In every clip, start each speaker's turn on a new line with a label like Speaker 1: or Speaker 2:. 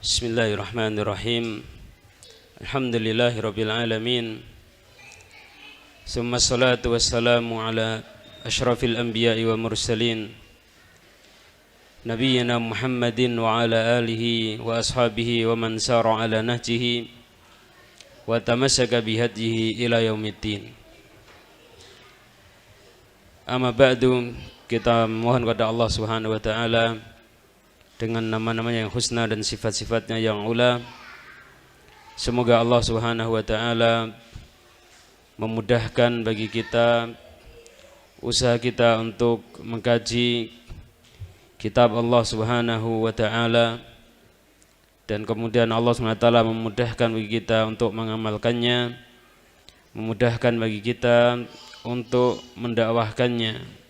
Speaker 1: Bismillahirrahmanirrahim. Alhamdulillahirabbil alamin. Summa salatu wassalamu ala asyrafil anbiya'i wa mursalin nabiyyina Muhammadin wa ala alihi wa ashabihi wa man sara ala nahjihi wa tamassaka bihadyihi ila yaumiddin. Amma ba'du, kita mohon kepada Allah Subhanahu wa taala dengan nama-namanya yang husna dan sifat-sifatnya yang ula, semoga Allah Subhanahu wa taala memudahkan bagi kita usaha kita untuk mengkaji kitab Allah Subhanahu wa taala, dan kemudian Allah Subhanahu wa taala memudahkan bagi kita untuk mengamalkannya, memudahkan bagi kita untuk mendakwahkannya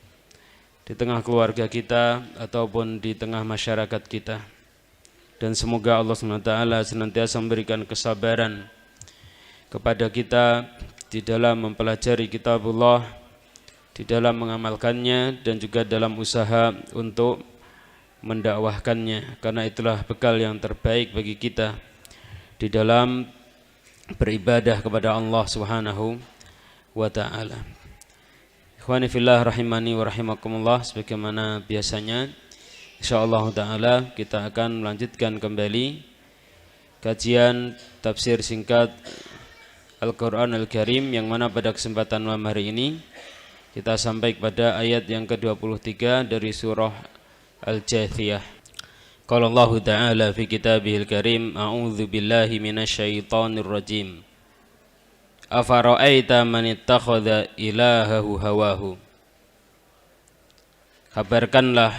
Speaker 1: di tengah keluarga kita ataupun di tengah masyarakat kita. Dan semoga Allah SWT senantiasa memberikan kesabaran kepada kita di dalam mempelajari kitabullah, di dalam mengamalkannya, dan juga dalam usaha untuk mendakwahkannya, karena itulah bekal yang terbaik bagi kita di dalam beribadah kepada Allah Subhanahu wa ta'ala. Ikhwani fillah rahimani wa rahimakumullah, sebagaimana biasanya insyaallah taala kita akan melanjutkan kembali kajian tafsir singkat Al-Qur'an Al-Karim, yang mana pada kesempatan malam hari ini kita sampai kepada ayat yang ke-23 dari surah Al-Jathiyah. Qala Allah taala fi kitabihil karim, a'udzu billahi minasyaitonir rajim. Afara'aita man ittakhadha ilahahu hawahu. Kabarkanlah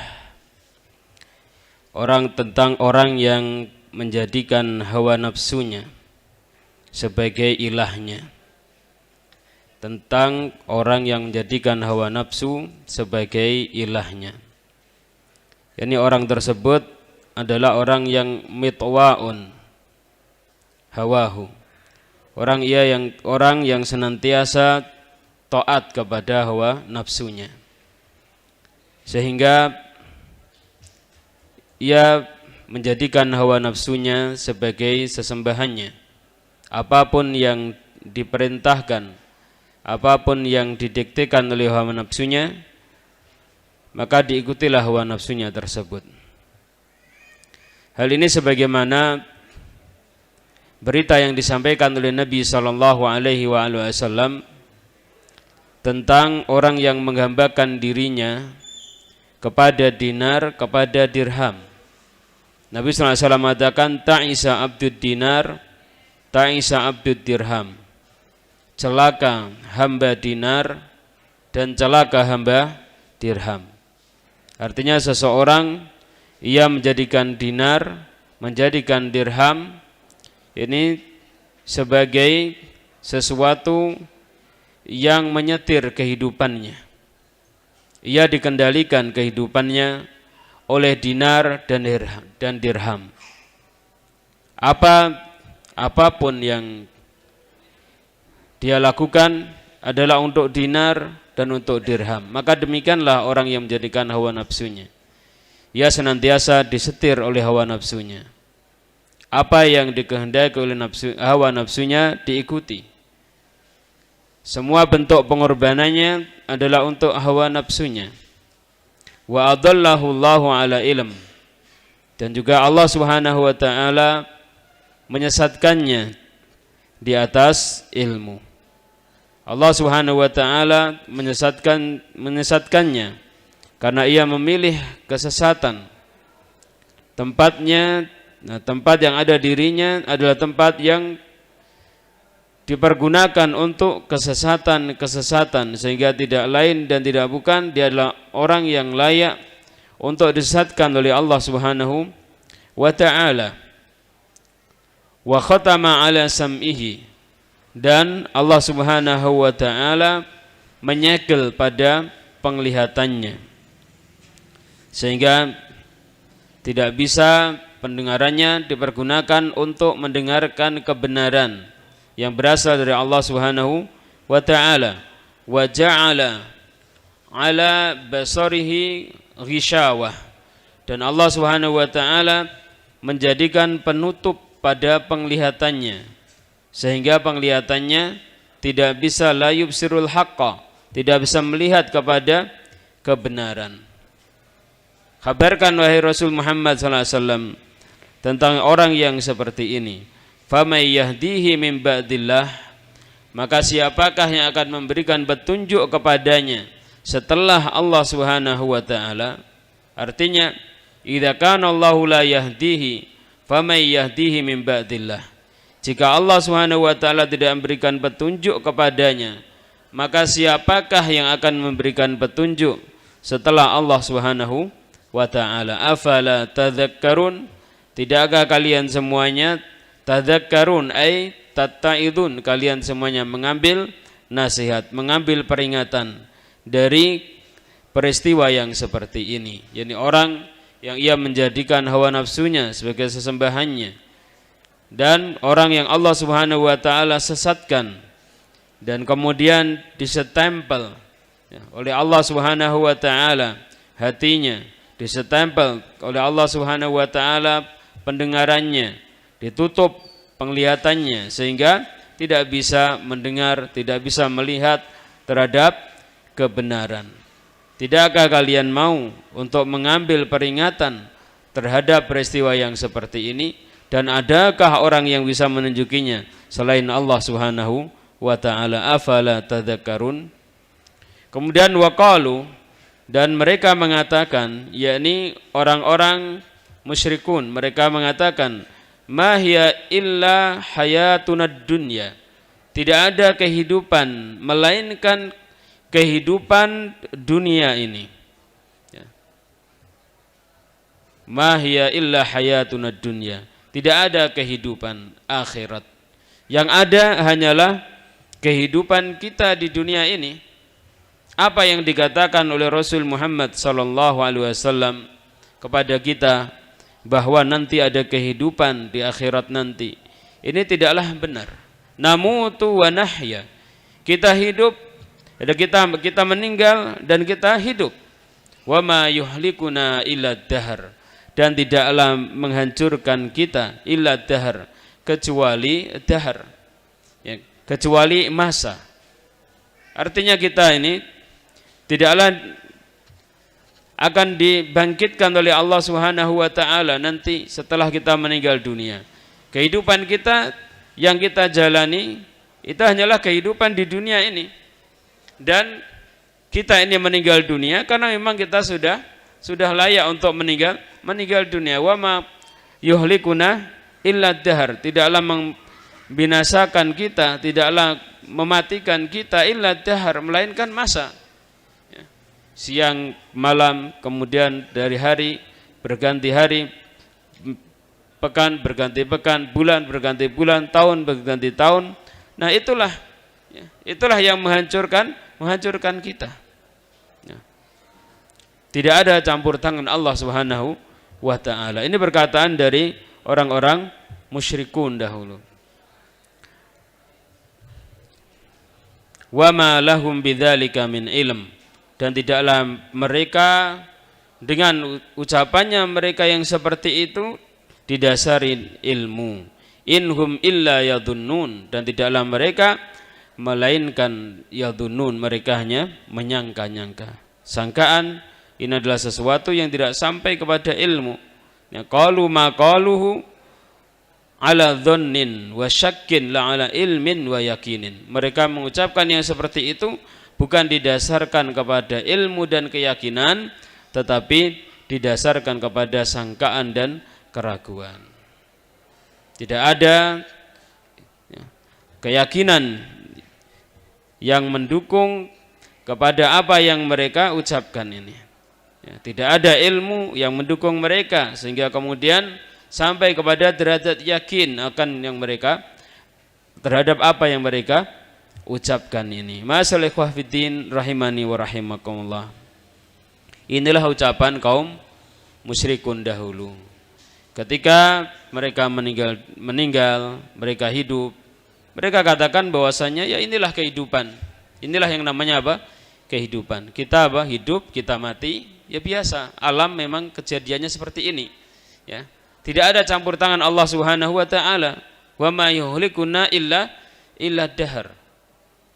Speaker 1: tentang orang yang menjadikan hawa nafsunya sebagai ilahnya. Tentang orang yang menjadikan hawa nafsu sebagai ilahnya. Yani orang tersebut adalah orang yang mitwa'un hawahu. Orang yang senantiasa taat kepada hawa nafsunya, sehingga ia menjadikan hawa nafsunya sebagai sesembahannya. Apapun yang diperintahkan, apapun yang didiktekan oleh hawa nafsunya, maka diikutilah hawa nafsunya tersebut. Hal ini sebagaimana berita yang disampaikan oleh Nabi sallallahu alaihi wasallam tentang orang yang menghambakan dirinya kepada dinar, kepada dirham. Nabi sallallahu alaihi wasallam mengatakan, ta'isa abdud dinar, ta'isa abdud dirham. Celaka hamba dinar dan celaka hamba dirham. Artinya seseorang ia menjadikan dinar, menjadikan dirham ini sebagai sesuatu yang menyetir kehidupannya. Ia dikendalikan kehidupannya oleh dinar dan dirham. Apapun yang dia lakukan adalah untuk dinar dan untuk dirham. Maka demikianlah orang yang menjadikan hawa nafsunya. Ia senantiasa disetir oleh hawa nafsunya. Apa yang dikehendaki oleh hawa nafsunya diikuti. Semua bentuk pengorbanannya adalah untuk hawa nafsunya. Wa adallahu Allahu ala ilm. Dan juga Allah Subhanahu wa taala menyesatkannya di atas ilmu. Allah Subhanahu wa taala menyesatkannya karena ia memilih kesesatan. Tempat yang ada dirinya adalah tempat yang dipergunakan untuk kesesatan, sehingga tidak lain dan tidak bukan dia adalah orang yang layak untuk disesatkan oleh Allah Subhanahu wa ta'ala. Wa khatama ala sam'ihi, dan Allah Subhanahu wa ta'ala menyegel pada penglihatannya, sehingga tidak bisa pendengarannya dipergunakan untuk mendengarkan kebenaran yang berasal dari Allah Subhanahu wa ta'ala. Wa ja'ala ala basarihi ghishawah, dan Allah Subhanahu wa ta'ala menjadikan penutup pada penglihatannya, sehingga penglihatannya tidak bisa la yubsirul haqqa, tidak bisa melihat kepada kebenaran. Kabarkan wahai Rasul Muhammad SAW tentang orang yang seperti ini. Famay yahdihi min ba'dillah, maka siapakah yang akan memberikan petunjuk kepadanya setelah Allah Subhanahu wa taala? Artinya, idza kana Allahu la yahdihi famay yahdihi min ba'dillah. Jika Allah Subhanahu wa taala tidak memberikan petunjuk kepadanya, maka siapakah yang akan memberikan petunjuk setelah Allah Subhanahu wa ta'ala? Afala tadhakkarun, tidakkah kalian semuanya tadhakkarun ay tatta'idun, kalian semuanya mengambil nasihat, mengambil peringatan dari peristiwa yang seperti ini, yakni orang yang ia menjadikan hawa nafsunya sebagai sesembahannya, dan orang yang Allah Subhanahu wa ta'ala sesatkan dan kemudian disetempel oleh Allah Subhanahu wa ta'ala hatinya, disetempel oleh Allah Subhanahu wa ta'ala pendengarannya, ditutup penglihatannya sehingga tidak bisa mendengar, tidak bisa melihat terhadap kebenaran. Tidakkah kalian mau untuk mengambil peringatan terhadap peristiwa yang seperti ini? Dan adakah orang yang bisa menunjukinya selain Allah Subhanahu wa ta'ala? Afala tadhakkarun. Kemudian waqalu, dan mereka mengatakan, yakni orang-orang musyrikun, mereka mengatakan, ma hiya illa hayatunad dunya, tidak ada kehidupan melainkan kehidupan dunia ini. Ma hiya illa hayatunad dunya, tidak ada kehidupan akhirat. Yang ada hanyalah kehidupan kita di dunia ini. Apa yang dikatakan oleh Rasul Muhammad sallallahu alaihi wasallam kepada kita bahwa nanti ada kehidupan di akhirat nanti, ini tidaklah benar. Namutu wa nahya, kita hidup, kita meninggal dan kita hidup. Wa ma yuhlikuna illa dahar, dan tidaklah menghancurkan kita illa dahar, kecuali dahar, ya, kecuali masa. Artinya kita ini tidaklah akan dibangkitkan oleh Allah Subhanahu wa ta'ala nanti setelah kita meninggal dunia. Kehidupan kita yang kita jalani itu hanyalah kehidupan di dunia ini, dan kita ini meninggal dunia karena memang kita sudah layak untuk meninggal dunia. Wa ma yuhlikuna illa dahar, tidaklah membinasakan kita, tidaklah mematikan kita illa dahar, melainkan masa. Siang malam, kemudian dari hari berganti hari, pekan berganti pekan, bulan berganti bulan, tahun berganti tahun. Nah itulah yang menghancurkan kita. Tidak ada campur tangan Allah Subhanahu wa ta'ala. Ini perkataan dari orang-orang musyrikun dahulu. Wa ma lahum bidzalika min ilm, dan tidaklah mereka dengan ucapannya mereka yang seperti itu didasari ilmu. Inhum illa yadhunnun, dan tidaklah mereka melainkan yadhunnun, mereka hanya menyangka-nyangka. Sangkaan ini adalah sesuatu yang tidak sampai kepada ilmu. Ya, qalu ma qaluhu ala dhannin wa syakkin la ala ilmin wa yakinin. Mereka mengucapkan yang seperti itu bukan didasarkan kepada ilmu dan keyakinan, tetapi didasarkan kepada sangkaan dan keraguan. Tidak ada keyakinan yang mendukung kepada apa yang mereka ucapkan ini. Tidak ada ilmu yang mendukung mereka sehingga kemudian sampai kepada derajat yakin akan yang mereka terhadap apa yang mereka ucapkan ini. Ma'asal ikhwah fiddin rahimani wa rahimakumullah. Inilah ucapan kaum musyrikun dahulu. Ketika mereka meninggal, mereka hidup, mereka katakan bahwasanya ya inilah kehidupan. Inilah yang namanya apa? Kehidupan. Kita hidup, kita mati, ya biasa. Alam memang kejadiannya seperti ini. Ya. Tidak ada campur tangan Allah Subhanahu wa taala. Wa ma yuhlikuna illa dahar.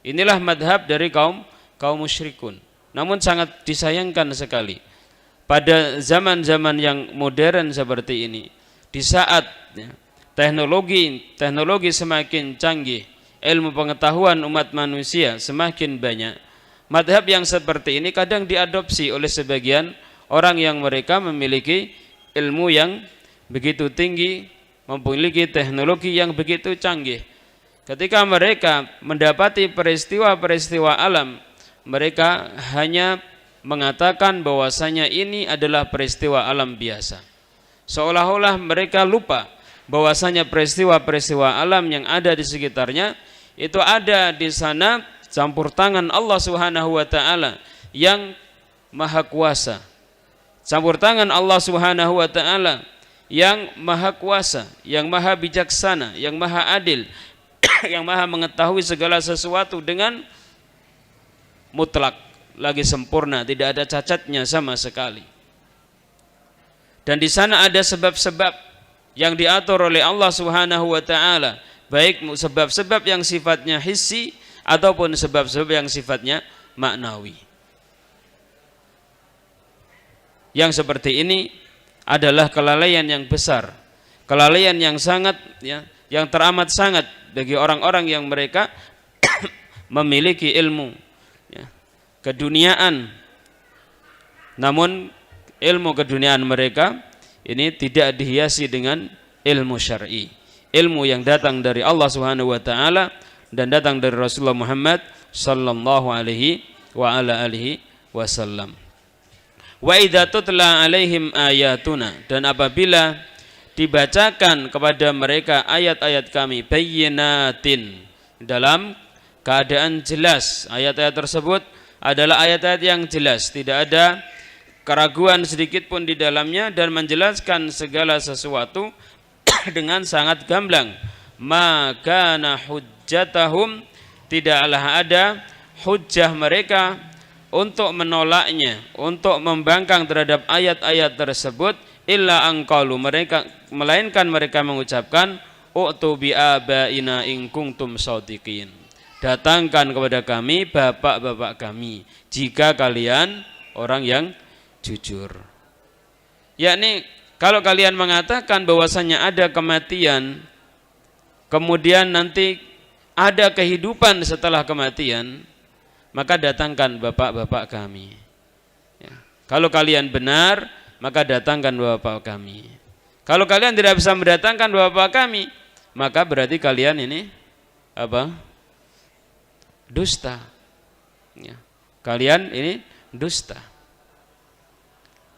Speaker 1: Inilah madhab dari kaum musyrikun. Namun sangat disayangkan sekali pada zaman-zaman yang modern seperti ini, di saat teknologi semakin canggih, ilmu pengetahuan umat manusia semakin banyak, madhab yang seperti ini kadang diadopsi oleh sebagian orang yang mereka memiliki ilmu yang begitu tinggi, memiliki teknologi yang begitu canggih. Ketika mereka mendapati peristiwa-peristiwa alam, mereka hanya mengatakan bahwasanya ini adalah peristiwa alam biasa. Seolah-olah mereka lupa bahwasanya peristiwa-peristiwa alam yang ada di sekitarnya itu ada di sana campur tangan Allah Subhanahu wa taala yang maha kuasa. Campur tangan Allah Subhanahu wa taala yang maha kuasa, yang maha bijaksana, yang maha adil, yang maha mengetahui segala sesuatu dengan mutlak, lagi sempurna, tidak ada cacatnya sama sekali. Dan di sana ada sebab-sebab yang diatur oleh Allah Subhanahu wa taala, baik sebab-sebab yang sifatnya hissi ataupun sebab-sebab yang sifatnya maknawi. Yang seperti ini adalah kelalaian yang besar, kelalaian yang sangat yang teramat sangat bagi orang-orang yang mereka memiliki ilmu keduniaan, namun ilmu keduniaan mereka ini tidak dihiasi dengan ilmu syar'i, ilmu yang datang dari Allah Subhanahu wa taala dan datang dari Rasulullah Muhammad sallallahu alaihi wa ala alihi wasallam. Wa idza tutla alaihim ayatuna, dan apabila dibacakan kepada mereka ayat-ayat kami bayyinatin, dalam keadaan jelas, ayat-ayat tersebut adalah ayat-ayat yang jelas, tidak ada keraguan sedikit pun di dalamnya, dan menjelaskan segala sesuatu dengan sangat gamblang. Maka hujjatahum, tidaklah ada hujjah mereka untuk menolaknya, untuk membangkang terhadap ayat-ayat tersebut, illa angqalu, melainkan mereka mengucapkan u'tu bi abaina in kuntum shadiqin, datangkan kepada kami bapak-bapak kami jika kalian orang yang jujur. Yakni kalau kalian mengatakan bahwasanya ada kematian, kemudian nanti ada kehidupan setelah kematian, maka datangkan bapak-bapak kami. Ya. Kalau kalian benar, maka datangkan bapak kami. Kalau kalian tidak bisa mendatangkan bapak kami, maka berarti kalian ini apa? Dusta. Ya. Kalian ini dusta.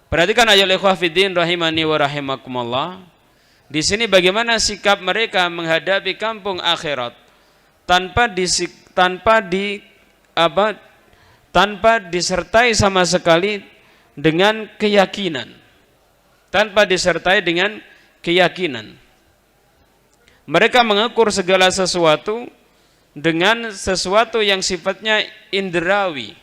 Speaker 1: Perhatikan ayat ikhwah fiddin rahimani wa rahimakumullah. Di sini bagaimana sikap mereka menghadapi kampung akhirat tanpa disertai sama sekali dengan keyakinan. Tanpa disertai dengan keyakinan. Mereka mengukur segala sesuatu dengan sesuatu yang sifatnya indrawi,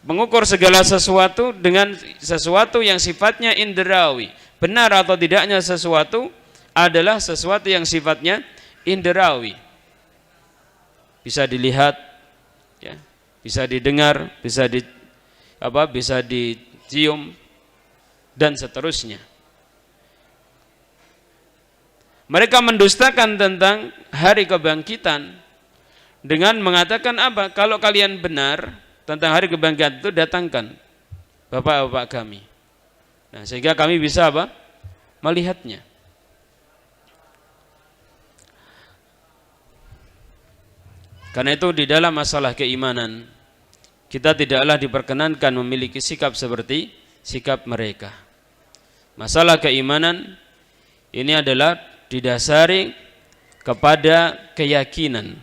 Speaker 1: mengukur segala sesuatu dengan sesuatu yang sifatnya indrawi. Benar atau tidaknya sesuatu adalah sesuatu yang sifatnya indrawi, bisa dilihat, ya, bisa didengar, bisa dicium dan seterusnya. Mereka mendustakan tentang hari kebangkitan dengan mengatakan apa? Kalau kalian benar tentang hari kebangkitan itu, datangkan bapak-bapak kami. Nah, sehingga kami bisa apa? Melihatnya. Karena itu di dalam masalah keimanan kita tidaklah diperkenankan memiliki sikap seperti sikap mereka. Masalah keimanan ini adalah didasari kepada keyakinan.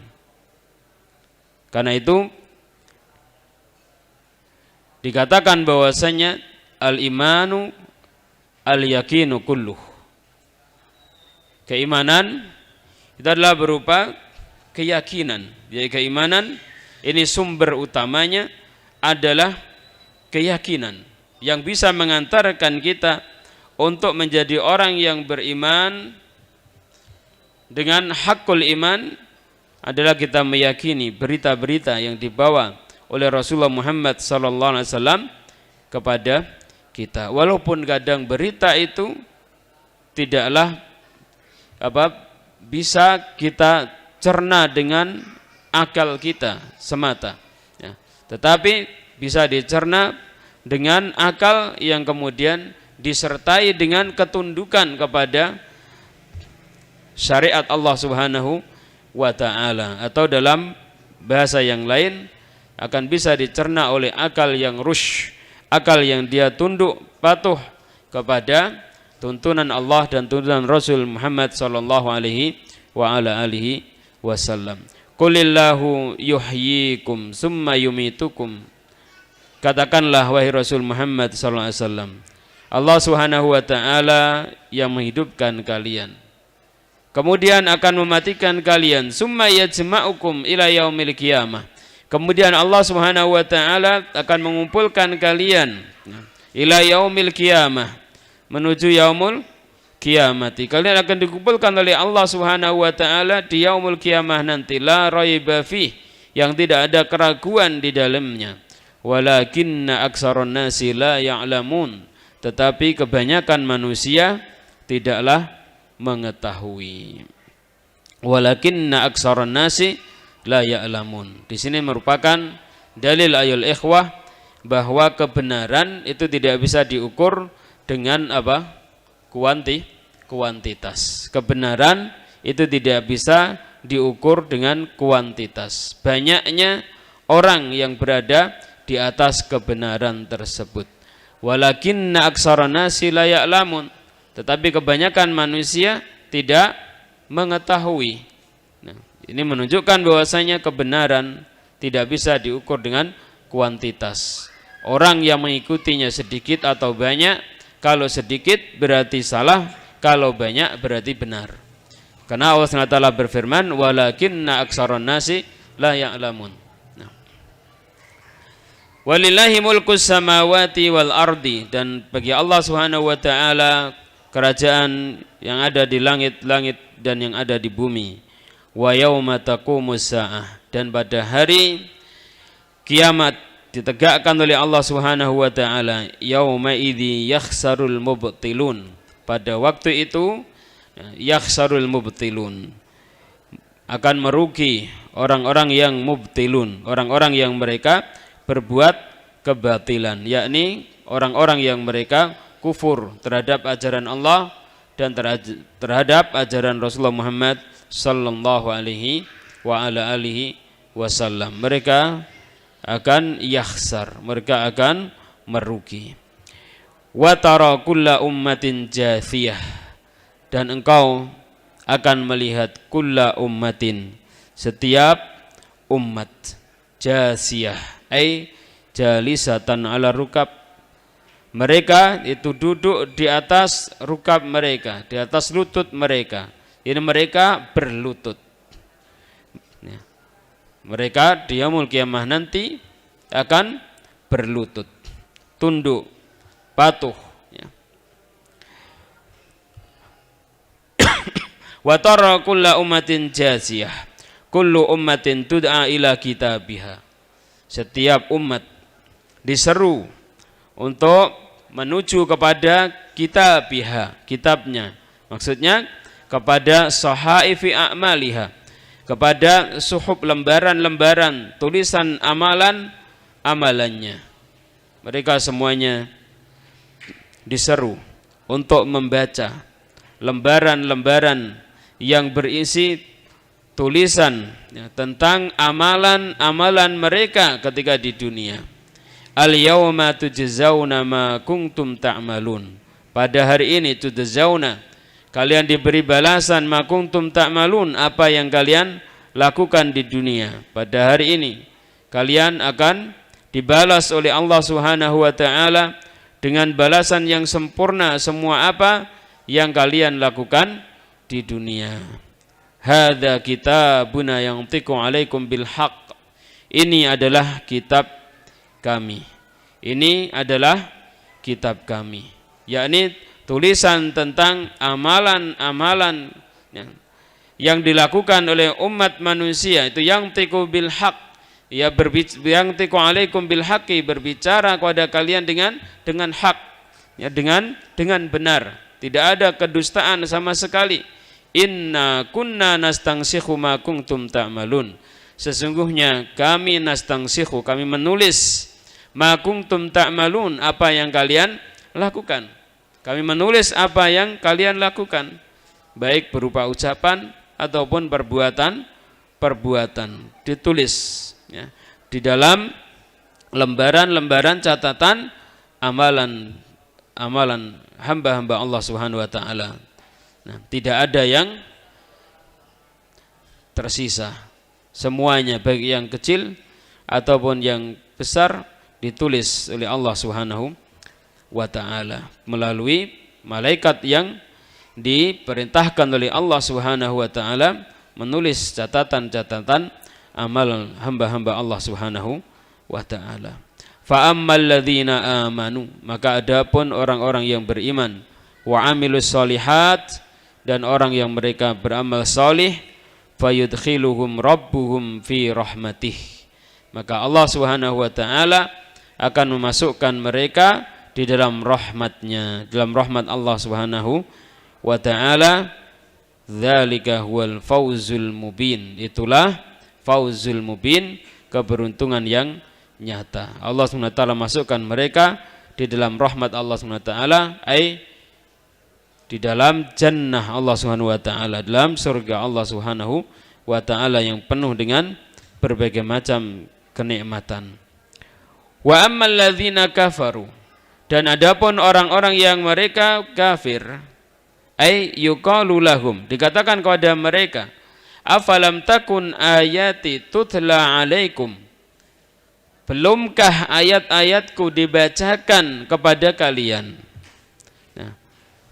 Speaker 1: Karena itu dikatakan bahwasanya al-imanu al-yakinu kulluh. Keimanan itu adalah berupa keyakinan. Jadi keimanan ini sumber utamanya adalah keyakinan. yang bisa mengantarkan kita untuk menjadi orang yang beriman dengan hakul iman adalah kita meyakini berita-berita yang dibawa oleh Rasulullah Muhammad SAW kepada kita. Walaupun kadang berita itu tidaklah bisa kita cerna dengan akal kita semata, ya. Tetapi bisa dicerna dengan akal yang kemudian disertai dengan ketundukan kepada syariat Allah Subhanahu wa ta'ala, atau dalam bahasa yang lain akan bisa dicerna oleh akal yang rush, akal yang dia tunduk patuh kepada tuntunan Allah dan tuntunan Rasul Muhammad sallallahu alaihi wa ala alihi wasallam. Qulillahu yuhyikum summa yumitukum. Katakanlah wahai Rasul Muhammad sallallahu alaihi wasallam, Allah Subhanahu wa taala yang menghidupkan kalian, kemudian akan mematikan kalian. Summa yajma'ukum ila yaumil qiyamah. Kemudian Allah Subhanahu wa taala akan mengumpulkan kalian ila yaumil qiyamah, menuju yaumul kiamati. Kalian akan dikumpulkan oleh Allah Subhanahu wa taala di yaumul kiamah nanti, la raiba fih, yang tidak ada keraguan di dalamnya. Walakinna aktsaron nasi la ya'lamun, tetapi kebanyakan manusia tidaklah mengetahui. Walakinna aktsaron nasi la ya'lamun. Di sini merupakan dalil ayul ikhwah bahwa kebenaran itu tidak bisa diukur dengan kuantitas. Kebenaran itu tidak bisa diukur dengan kuantitas. Banyaknya orang yang berada di atas kebenaran tersebut. Walakinna aktsaran nasi la ya'lamun, tetapi kebanyakan manusia tidak mengetahui. Nah, ini menunjukkan bahwasanya kebenaran tidak bisa diukur dengan kuantitas. Orang yang mengikutinya sedikit atau banyak, kalau sedikit berarti salah, kalau banyak berarti benar. Karena Allah SWT berfirman, walakinna aktsaran nasi la ya'lamun. Walillahi mulkus samawati wal ardi, dan bagi Allah Subhanahu wa taala kerajaan yang ada di langit-langit dan yang ada di bumi. Wa yauma taqumus saah, dan pada hari kiamat ditegakkan oleh Allah Subhanahu wa taala, yauma idzi yakhsarul mubtilun. Pada waktu itu yakhsarul mubtilun, akan merugi orang-orang yang mubtilun, orang-orang yang mereka berbuat kebatilan, yakni orang-orang yang mereka kufur terhadap ajaran Allah dan terhadap ajaran Rasulullah Muhammad sallallahu alaihi wa ala alihi wasallam. Mereka akan yakhsar, mereka akan merugi. Wa tara kulla ummatin jathiyah, dan engkau akan melihat kulla ummatin, setiap umat, jasiyah ai jalisatan ala rukab, mereka itu duduk di atas rukab mereka, di atas lutut mereka. Ini mereka berlutut. Mereka di yaumul qiyamah nanti akan berlutut, tunduk, patuh. Wa tara kulla ummatin jasiyah, kullu ummatin tud'a ila kitabiha. Setiap umat diseru untuk menuju kepada kitabiha, kitabnya. Maksudnya kepada sahaifi a'maliha, kepada suhuf, lembaran-lembaran tulisan amalannya. Mereka semuanya diseru untuk membaca lembaran-lembaran yang berisi tulisan tentang amalan-amalan mereka ketika di dunia. Al-yawma tujzauna ma kuntum ta'malun. Pada hari ini tujzauna, kalian diberi balasan ma kuntum ta'malun, apa yang kalian lakukan di dunia. Pada hari ini kalian akan dibalas oleh Allah Subhanahu wa taala dengan balasan yang sempurna semua apa yang kalian lakukan di dunia. Hadza kitabuna yantiqu alaikum bil haqq. Ini adalah kitab kami. Ini adalah kitab kami, yakni tulisan tentang amalan-amalan yang dilakukan oleh umat manusia itu yang tiku bil haq, ya yang tiku alaikum bil haqqi, berbicara kepada kalian dengan hak, ya dengan benar, tidak ada kedustaan sama sekali. Inna kunna nastangsikhu ma kuntum ta'malun, sesungguhnya kami nastangsikhu, kami menulis ma kuntum ta'malun, apa yang kalian lakukan. Kami menulis apa yang kalian lakukan, baik berupa ucapan ataupun perbuatan ditulis, ya, di dalam lembaran-lembaran catatan amalan hamba-hamba Allah Subhanahu wa taala. Nah, tidak ada yang tersisa. Semuanya baik yang kecil ataupun yang besar ditulis oleh Allah Subhanahu wa taala melalui malaikat yang diperintahkan oleh Allah Subhanahu wa taala menulis catatan-catatan amal hamba-hamba Allah Subhanahu wa taala. Fa ammal ladzina amanu, maka adapun orang-orang yang beriman, wa amilus solihat, dan orang yang mereka beramal salih, fayudkhiluhum rabbuhum fi rahmatih, maka Allah Subhanahu wa taala akan memasukkan mereka di dalam rahmatnya, dalam rahmat Allah Subhanahu wa ta'ala. Dzalika huwal fauzul mubin, itulah fauzul mubin, keberuntungan yang nyata. Allah Subhanahu wa ta'ala masukkan mereka di dalam rahmat Allah Subhanahu wa ta'ala, ai di dalam jannah Allah Subhanahu wa ta'ala, dalam surga Allah Subhanahu wa ta'ala yang penuh dengan berbagai macam kenikmatan. Wa ammal ladzina kafaru, dan adapun orang-orang yang mereka kafir, ay yuqalu lahum, dikatakan kepada mereka, afalam takun ayati tutla alaikum, belumkah ayat-ayatku dibacakan kepada kalian? Nah,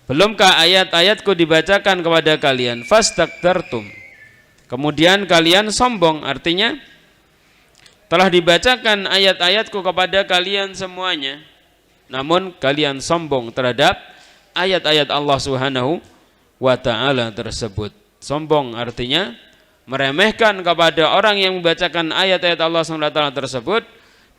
Speaker 1: belumkah ayat-ayatku dibacakan kepada kalian? Fastaktartum, kemudian kalian sombong, artinya telah dibacakan ayat-ayatku kepada kalian semuanya, namun kalian sombong terhadap ayat-ayat Allah Subhanahu wa ta'ala tersebut. Sombong artinya meremehkan kepada orang yang membacakan ayat-ayat Allah Subhanahu wa ta'ala tersebut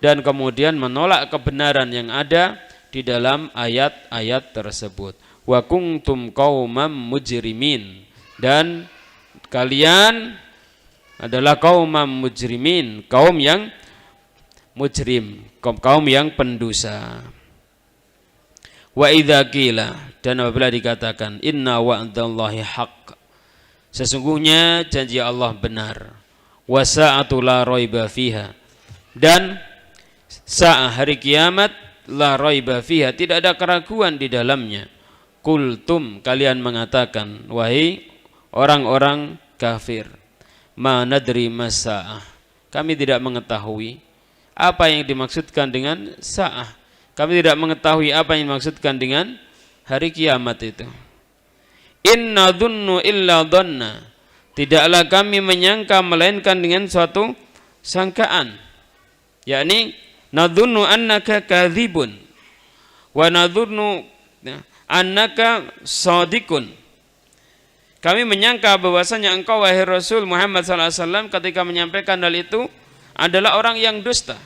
Speaker 1: dan kemudian menolak kebenaran yang ada di dalam ayat-ayat tersebut. Wa kuntum qaumam mujrimin, dan kalian adalah kaum mujrimin, kaum yang mujrim, kaum yang pendosa. Wa idza qila, dan apabila dikatakan inna wa'dallahi haqq, sesungguhnya janji Allah benar, wa sa'atu la raiba fiha, dan saat hari kiamat la raiba fiha, tidak ada keraguan di dalamnya. Kultum, kalian mengatakan, wahai orang-orang kafir, ma nadri masa'ah, kami tidak mengetahui apa yang dimaksudkan dengan sa'ah, kami tidak mengetahui apa yang dimaksudkan dengan hari kiamat itu. Inna dhunnu illa dhanna, tidaklah kami menyangka melainkan dengan suatu sangkaan, yakni nadhunnu annaka kadzibun wa nadhunnu annaka shadiqun, kami menyangka bahwasanya engkau wahai Rasul Muhammad SAW ketika menyampaikan hal itu adalah orang yang dusta.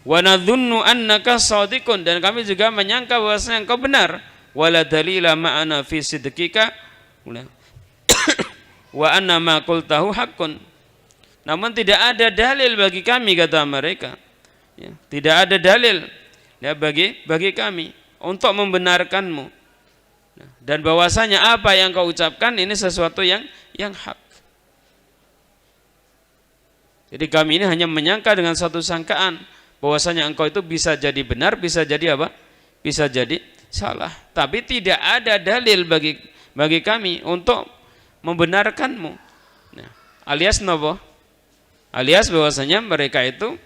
Speaker 1: Wa nadhunnu annaka shadiqun, dan kami juga menyangka bahwasanya engkau benar. Wala dalila ma'ana fi sidqika wa anna ma qultahu haqqun, namun tidak ada dalil bagi kami, kata mereka, ya, tidak ada dalil, ya, bagi kami untuk membenarkanmu, dan bahwasanya apa yang kau ucapkan ini sesuatu yang hak. Jadi kami ini hanya menyangka dengan satu sangkaan bahwasanya engkau itu bisa jadi benar, bisa jadi apa? Bisa jadi salah. Tapi tidak ada dalil bagi kami untuk membenarkanmu. Nah, alias nopo? Alias bahwasanya mereka itu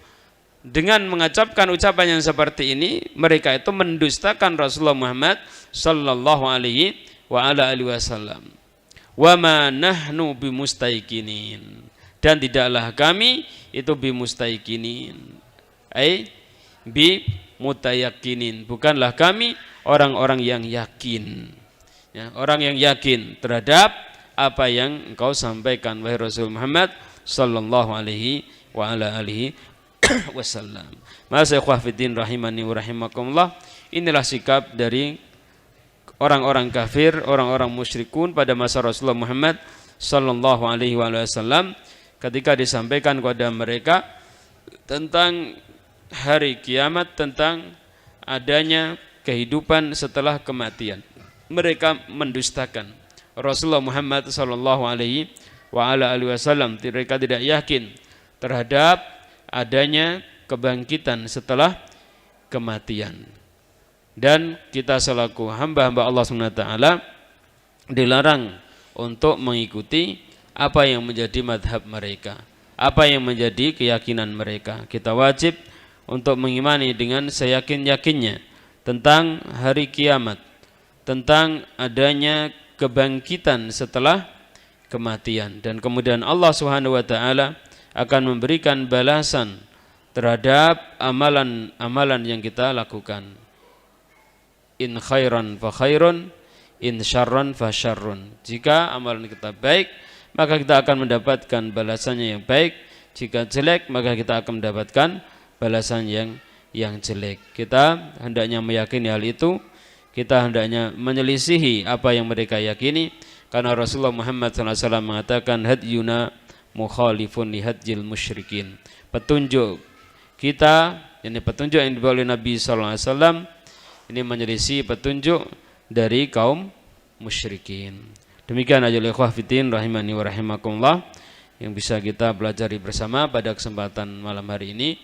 Speaker 1: dengan mengucapkan ucapan yang seperti ini, mereka itu mendustakan Rasulullah Muhammad sallallahu alaihi wa ala alihi wasallam. Wa ma nahnu bimustaikinin, dan tidaklah kami itu bimustaikinin, ai bi mutayakkinin, bukanlah kami orang-orang yang yakin. Ya, orang yang yakin terhadap apa yang engkau sampaikan wahai Rasul Muhammad sallallahu alaihi wa ala alihi wasallam. Masa ikhwah fiddin rahimani wa rahimakumullah, inilah sikap dari orang-orang kafir, orang-orang musyrikun pada masa Rasulullah Muhammad sallallahu alaihi wasallam ketika disampaikan kepada mereka tentang hari kiamat, tentang adanya kehidupan setelah kematian. Mereka mendustakan Rasulullah Muhammad sallallahu alaihi wasallam. Mereka tidak yakin terhadap adanya kebangkitan setelah kematian. Dan kita selaku hamba-hamba Allah SWT dilarang untuk mengikuti apa yang menjadi madhab mereka, apa yang menjadi keyakinan mereka. Kita wajib untuk mengimani dengan seyakin-yakinnya tentang hari kiamat, tentang adanya kebangkitan setelah kematian, dan kemudian Allah Subhanahu wa taala akan memberikan balasan terhadap amalan-amalan yang kita lakukan. In khairan fa khairun, in syarran fa syarrun. Jika amalan kita baik, maka kita akan mendapatkan balasannya yang baik. Jika jelek, maka kita akan mendapatkan balasan yang jelek. Kita hendaknya meyakini hal itu. Kita hendaknya menyelisihi apa yang mereka yakini, karena Rasulullah Muhammad SAW mengatakan hadyuna mukhalifun li hadyil musyrikin. Petunjuk kita, ini petunjuk yang dibawa oleh Nabi SAW, ini menyelisih petunjuk dari kaum musyrikin. Demikian aja ikhwah fiddin rahimani wa rahimakumullah yang bisa kita pelajari bersama pada kesempatan malam hari ini.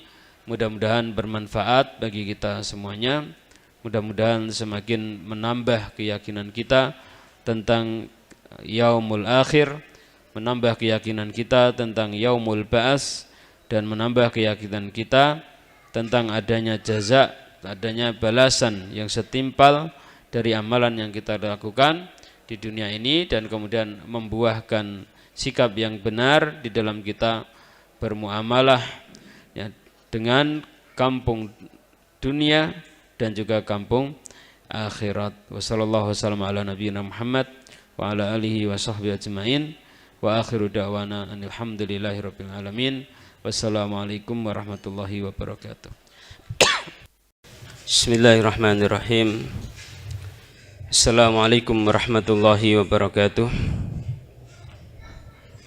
Speaker 1: Mudah-mudahan bermanfaat bagi kita semuanya. Mudah-mudahan semakin menambah keyakinan kita tentang yaumul akhir, menambah keyakinan kita tentang yaumul ba'as, dan menambah keyakinan kita tentang adanya jaza, adanya balasan yang setimpal dari amalan yang kita lakukan di dunia ini, dan kemudian membuahkan sikap yang benar di dalam kita bermuamalah ya, dengan kampung dunia dan juga kampung akhirat. Wassallallahu wasallam ala nabiyina Muhammad wa ala alihi wa sahbihi ajma'in wa akhiru da'wana alhamdulillahi rabbil alamin. Wassalamualaikum warahmatullahi wabarakatuh. Bismillahirrahmanirrahim. Assalamualaikum warahmatullahi wabarakatuh.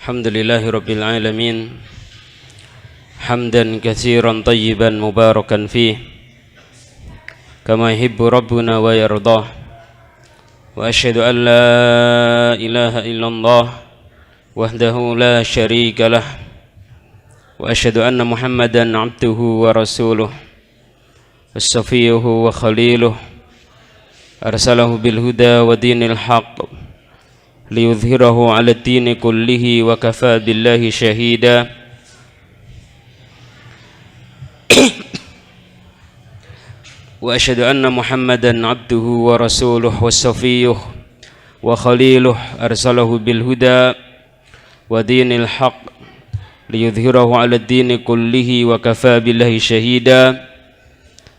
Speaker 1: Alhamdulillahi rabbil alamin. Hamdan katsiran tayyiban mubarakan fih, kama yuhibbu rabbuna wa yardah. Wa asyhadu an la ilaha illallah wahdahu la syarika lah, wa asyhadu anna Muhammadan abduhu wa rasuluh, as-safiyuhu wa khaliluh, arsalahu bil huda wa dinil haqq liyudhhirahu 'ala ad-dini kullihi wa kafa billahi shahida. Wa asyhadu anna Muhammadan abduhu wa rasuluh, was-safiyuhu wa khaliluh, arsalahu bil huda wa dinil haqq liyudhhirahu 'ala ad-dini kullihi wa kafa billahi shahida.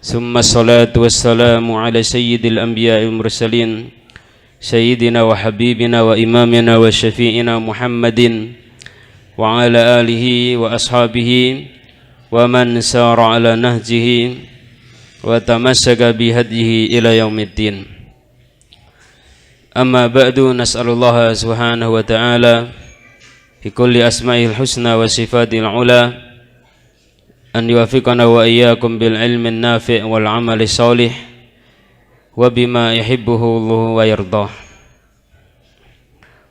Speaker 1: Summa salatu wassalamu ala sayyidil anbiya'i wal mursalin sayyidina wa habibina wa imamina wa syafi'ina Muhammadin wa ala alihi wa ashabihi wa man sara ala nahjihi wa tamassaka bihadyihi ila yaumiddin. Amma ba'du, nas'alullaha subhanahu wa ta'ala bi kulli asma'il husna wa sifatil ula an yuwaffiqana wa iyyakum bil ilmin nafi' wal amali shalih wa bima yuhibbuhu Allah wa yardah.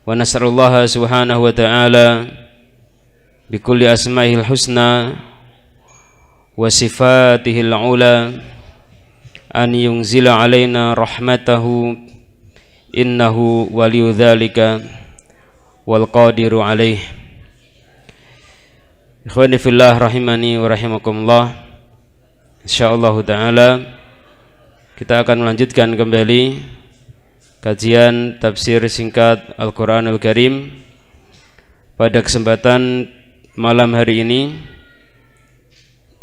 Speaker 1: Wa nas'alullaha subhanahu wa ta'ala bi kulli asma'il husna wa sifatihil ula an yunzila alaina rahmatahu innahu waliyu dzalika wal qadiru alaih. Ikhwani fillah rahimani wa rahimakumullah. Insyaallah taala kita akan melanjutkan kembali kajian tafsir singkat Al-Qur'anul Karim. Pada kesempatan malam hari ini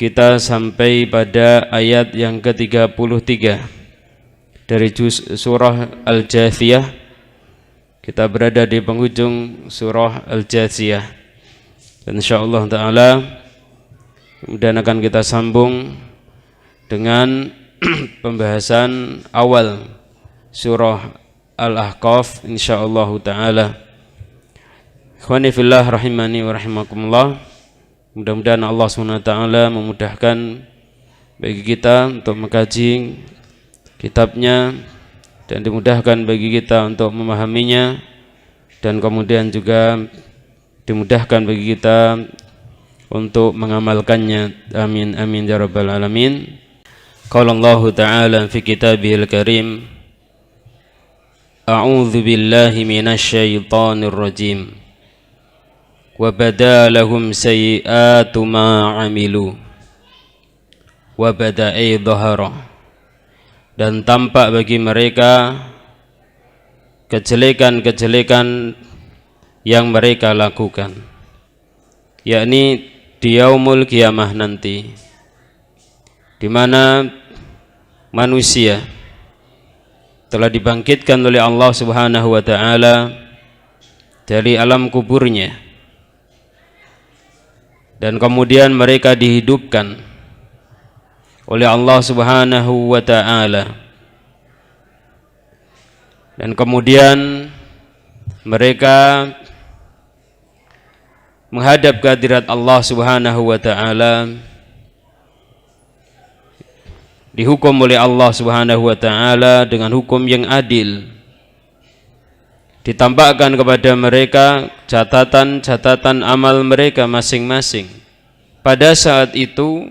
Speaker 1: kita sampai pada ayat yang ke-33 dari surah Al-Jathiyah. Kita berada di penghujung surah Al-Jathiyah. Dan insyaallah ta'ala kemudian akan kita sambung dengan pembahasan awal surah Al-Ahqaf insyaallah ta'ala. Ikhwani fillah rahimani wa rahimakumullah. Mudah-mudahan Allah SWT memudahkan bagi kita untuk mengkaji kitabnya dan dimudahkan bagi kita untuk memahaminya, dan kemudian juga dimudahkan bagi kita untuk mengamalkannya. Amin amin ya rabbal alamin. Qala Allah Ta'ala fi kitabihil karim, A'udzu billahi minasy syaithanir rajim. Wa badalahum sayyi'atu ma 'amilu wa bada'i dhahara, dan tampak bagi mereka kejelekan-kejelekan yang mereka lakukan, yakni di yaumul qiyamah nanti, di mana manusia telah dibangkitkan oleh Allah Subhanahu wa taala dari alam kuburnya, dan kemudian mereka dihidupkan oleh Allah Subhanahu wa ta'ala, dan kemudian mereka menghadap ke hadirat Allah Subhanahu wa ta'ala, dihukum oleh Allah Subhanahu wa ta'ala dengan hukum yang adil. Ditampakkan kepada mereka catatan-catatan amal mereka masing-masing. Pada saat itu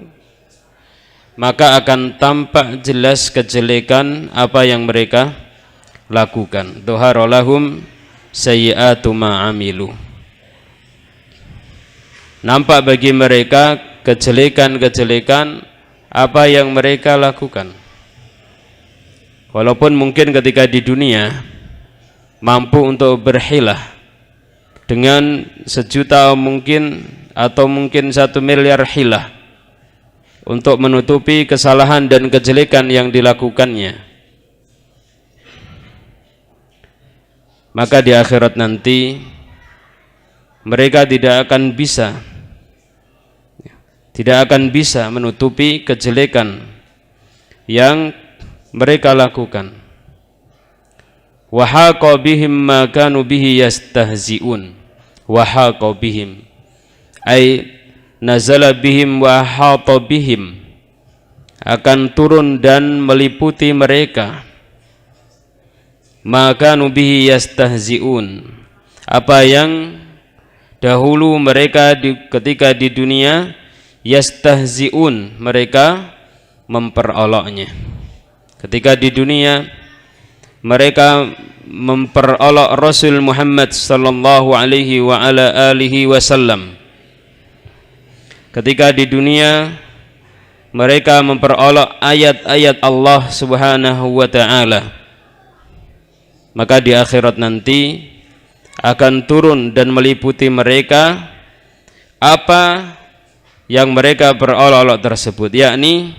Speaker 1: maka akan tampak jelas kejelekan apa yang mereka lakukan. Dhahara lahum sayyi'atu ma 'amilu. Nampak bagi mereka kejelekan-kejelekan apa yang mereka lakukan. Walaupun mungkin ketika di dunia mampu untuk berhilah dengan 1.000.000 mungkin, atau mungkin 1 miliar hilah untuk menutupi kesalahan dan kejelekan yang dilakukannya, maka di akhirat nanti mereka tidak akan bisa menutupi kejelekan yang mereka lakukan. Wa haqa bihim ma kanu bihi yastahzi'un. Wa haqa bihim ay nazala bihim wa hata bihim, akan turun dan meliputi mereka ma kanu bihi yastahzi'un, apa yang dahulu mereka ketika di dunia yastahzi'un, mereka memperoloknya. Ketika di dunia mereka memperolok Rasul Muhammad sallallahu alaihi wa ala alihi wasallam. Ketika di dunia mereka memperolok ayat-ayat Allah Subhanahu wa taala, maka di akhirat nanti akan turun dan meliputi mereka apa yang mereka perolok tersebut, yakni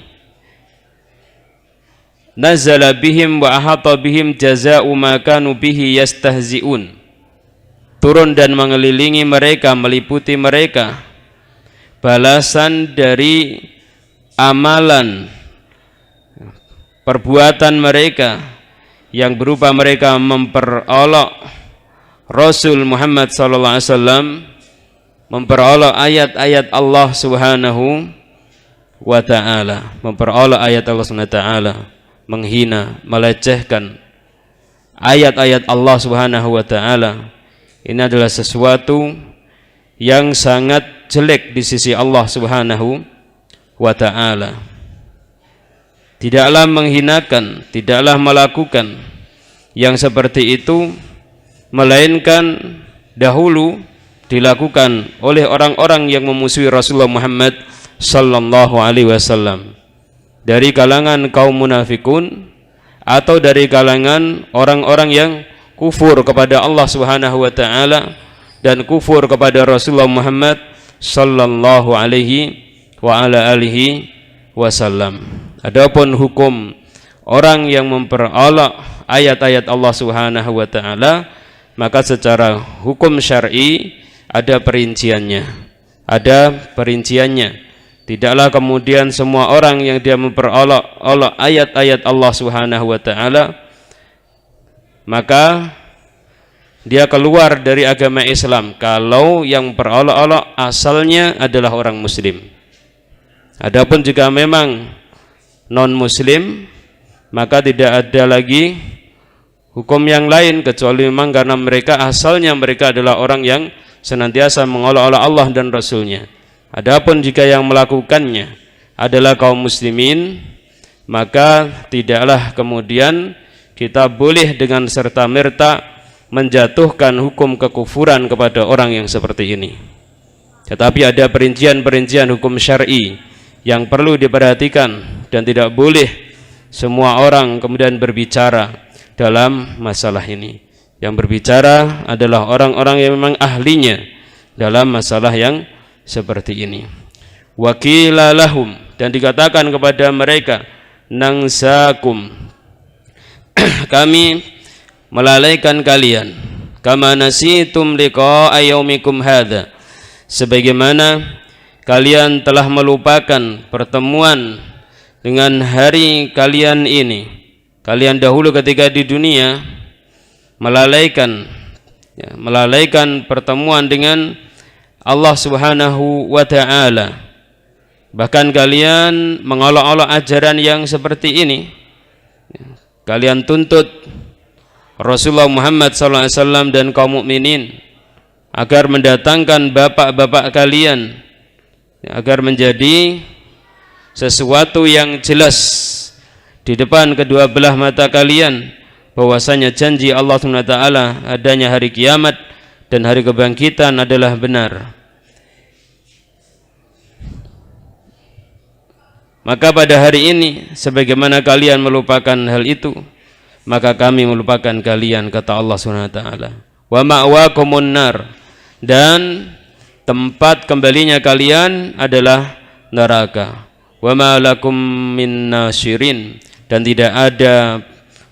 Speaker 1: nazala bihim wa ahata bihim jazaa'u ma kanu bihi yastahzi'un, turun dan mengelilingi mereka, meliputi mereka balasan dari amalan perbuatan mereka yang berupa mereka memperolok Rasul Muhammad sallallahu alaihi wasallam, memperolok ayat-ayat Allah Subhanahu wa taala, memperolok ayat Allah Subhanahu wa taala, menghina, melecehkan ayat-ayat Allah Subhanahu wa taala. Ini adalah sesuatu yang sangat jelek di sisi Allah Subhanahu wa taala. Tidaklah menghinakan, tidaklah melakukan yang seperti itu, melainkan dahulu dilakukan oleh orang-orang yang memusuhi Rasulullah Muhammad sallallahu alaihi wasallam, dari kalangan kaum munafikun atau dari kalangan orang-orang yang kufur kepada Allah Subhanahu wa taala dan kufur kepada Rasulullah Muhammad sallallahu alaihi wa ala alihi wasallam. Adapun hukum orang yang memperolok ayat-ayat Allah Subhanahu wa taala, maka secara hukum syar'i ada perinciannya. Tidaklah kemudian semua orang yang dia memperolok ayat-ayat Allah Subhanahu wa taala maka dia keluar dari agama Islam kalau yang memperolok-olok asalnya adalah orang muslim. Adapun jika memang non muslim, maka tidak ada lagi hukum yang lain kecuali memang karena mereka asalnya mereka adalah orang yang senantiasa mengolok-olok Allah dan Rasulnya. Adapun jika yang melakukannya adalah kaum muslimin, maka tidaklah kemudian kita boleh dengan serta-merta menjatuhkan hukum kekufuran kepada orang yang seperti ini. Tetapi ada perincian-perincian hukum syar'i yang perlu diperhatikan, dan tidak boleh semua orang kemudian berbicara dalam masalah ini. Yang berbicara adalah orang-orang yang memang ahlinya dalam masalah yang seperti ini. Wakila lahum, dan dikatakan kepada mereka, nangsakum, kami melalaikan kalian, kama nasitum liqa'a yaumikum hadza, sebagaimana kalian telah melupakan pertemuan dengan hari kalian ini. Kalian dahulu ketika di dunia melalaikan pertemuan dengan Allah Subhanahu wa taala. Bahkan kalian mengolok-olok ajaran yang seperti ini. Kalian tuntut Rasulullah Muhammad SAW dan kaum mukminin agar mendatangkan bapak-bapak kalian, agar menjadi sesuatu yang jelas di depan kedua belah mata kalian bahwasanya janji Allah SWT adanya hari kiamat dan hari kebangkitan adalah benar. Maka pada hari ini sebagaimana kalian melupakan hal itu, maka kami melupakan kalian, kata Allah SWT. Wa ma'wakumun nar, dan tempat kembalinya kalian adalah neraka. Wa ma lakum min nasyirin, dan tidak ada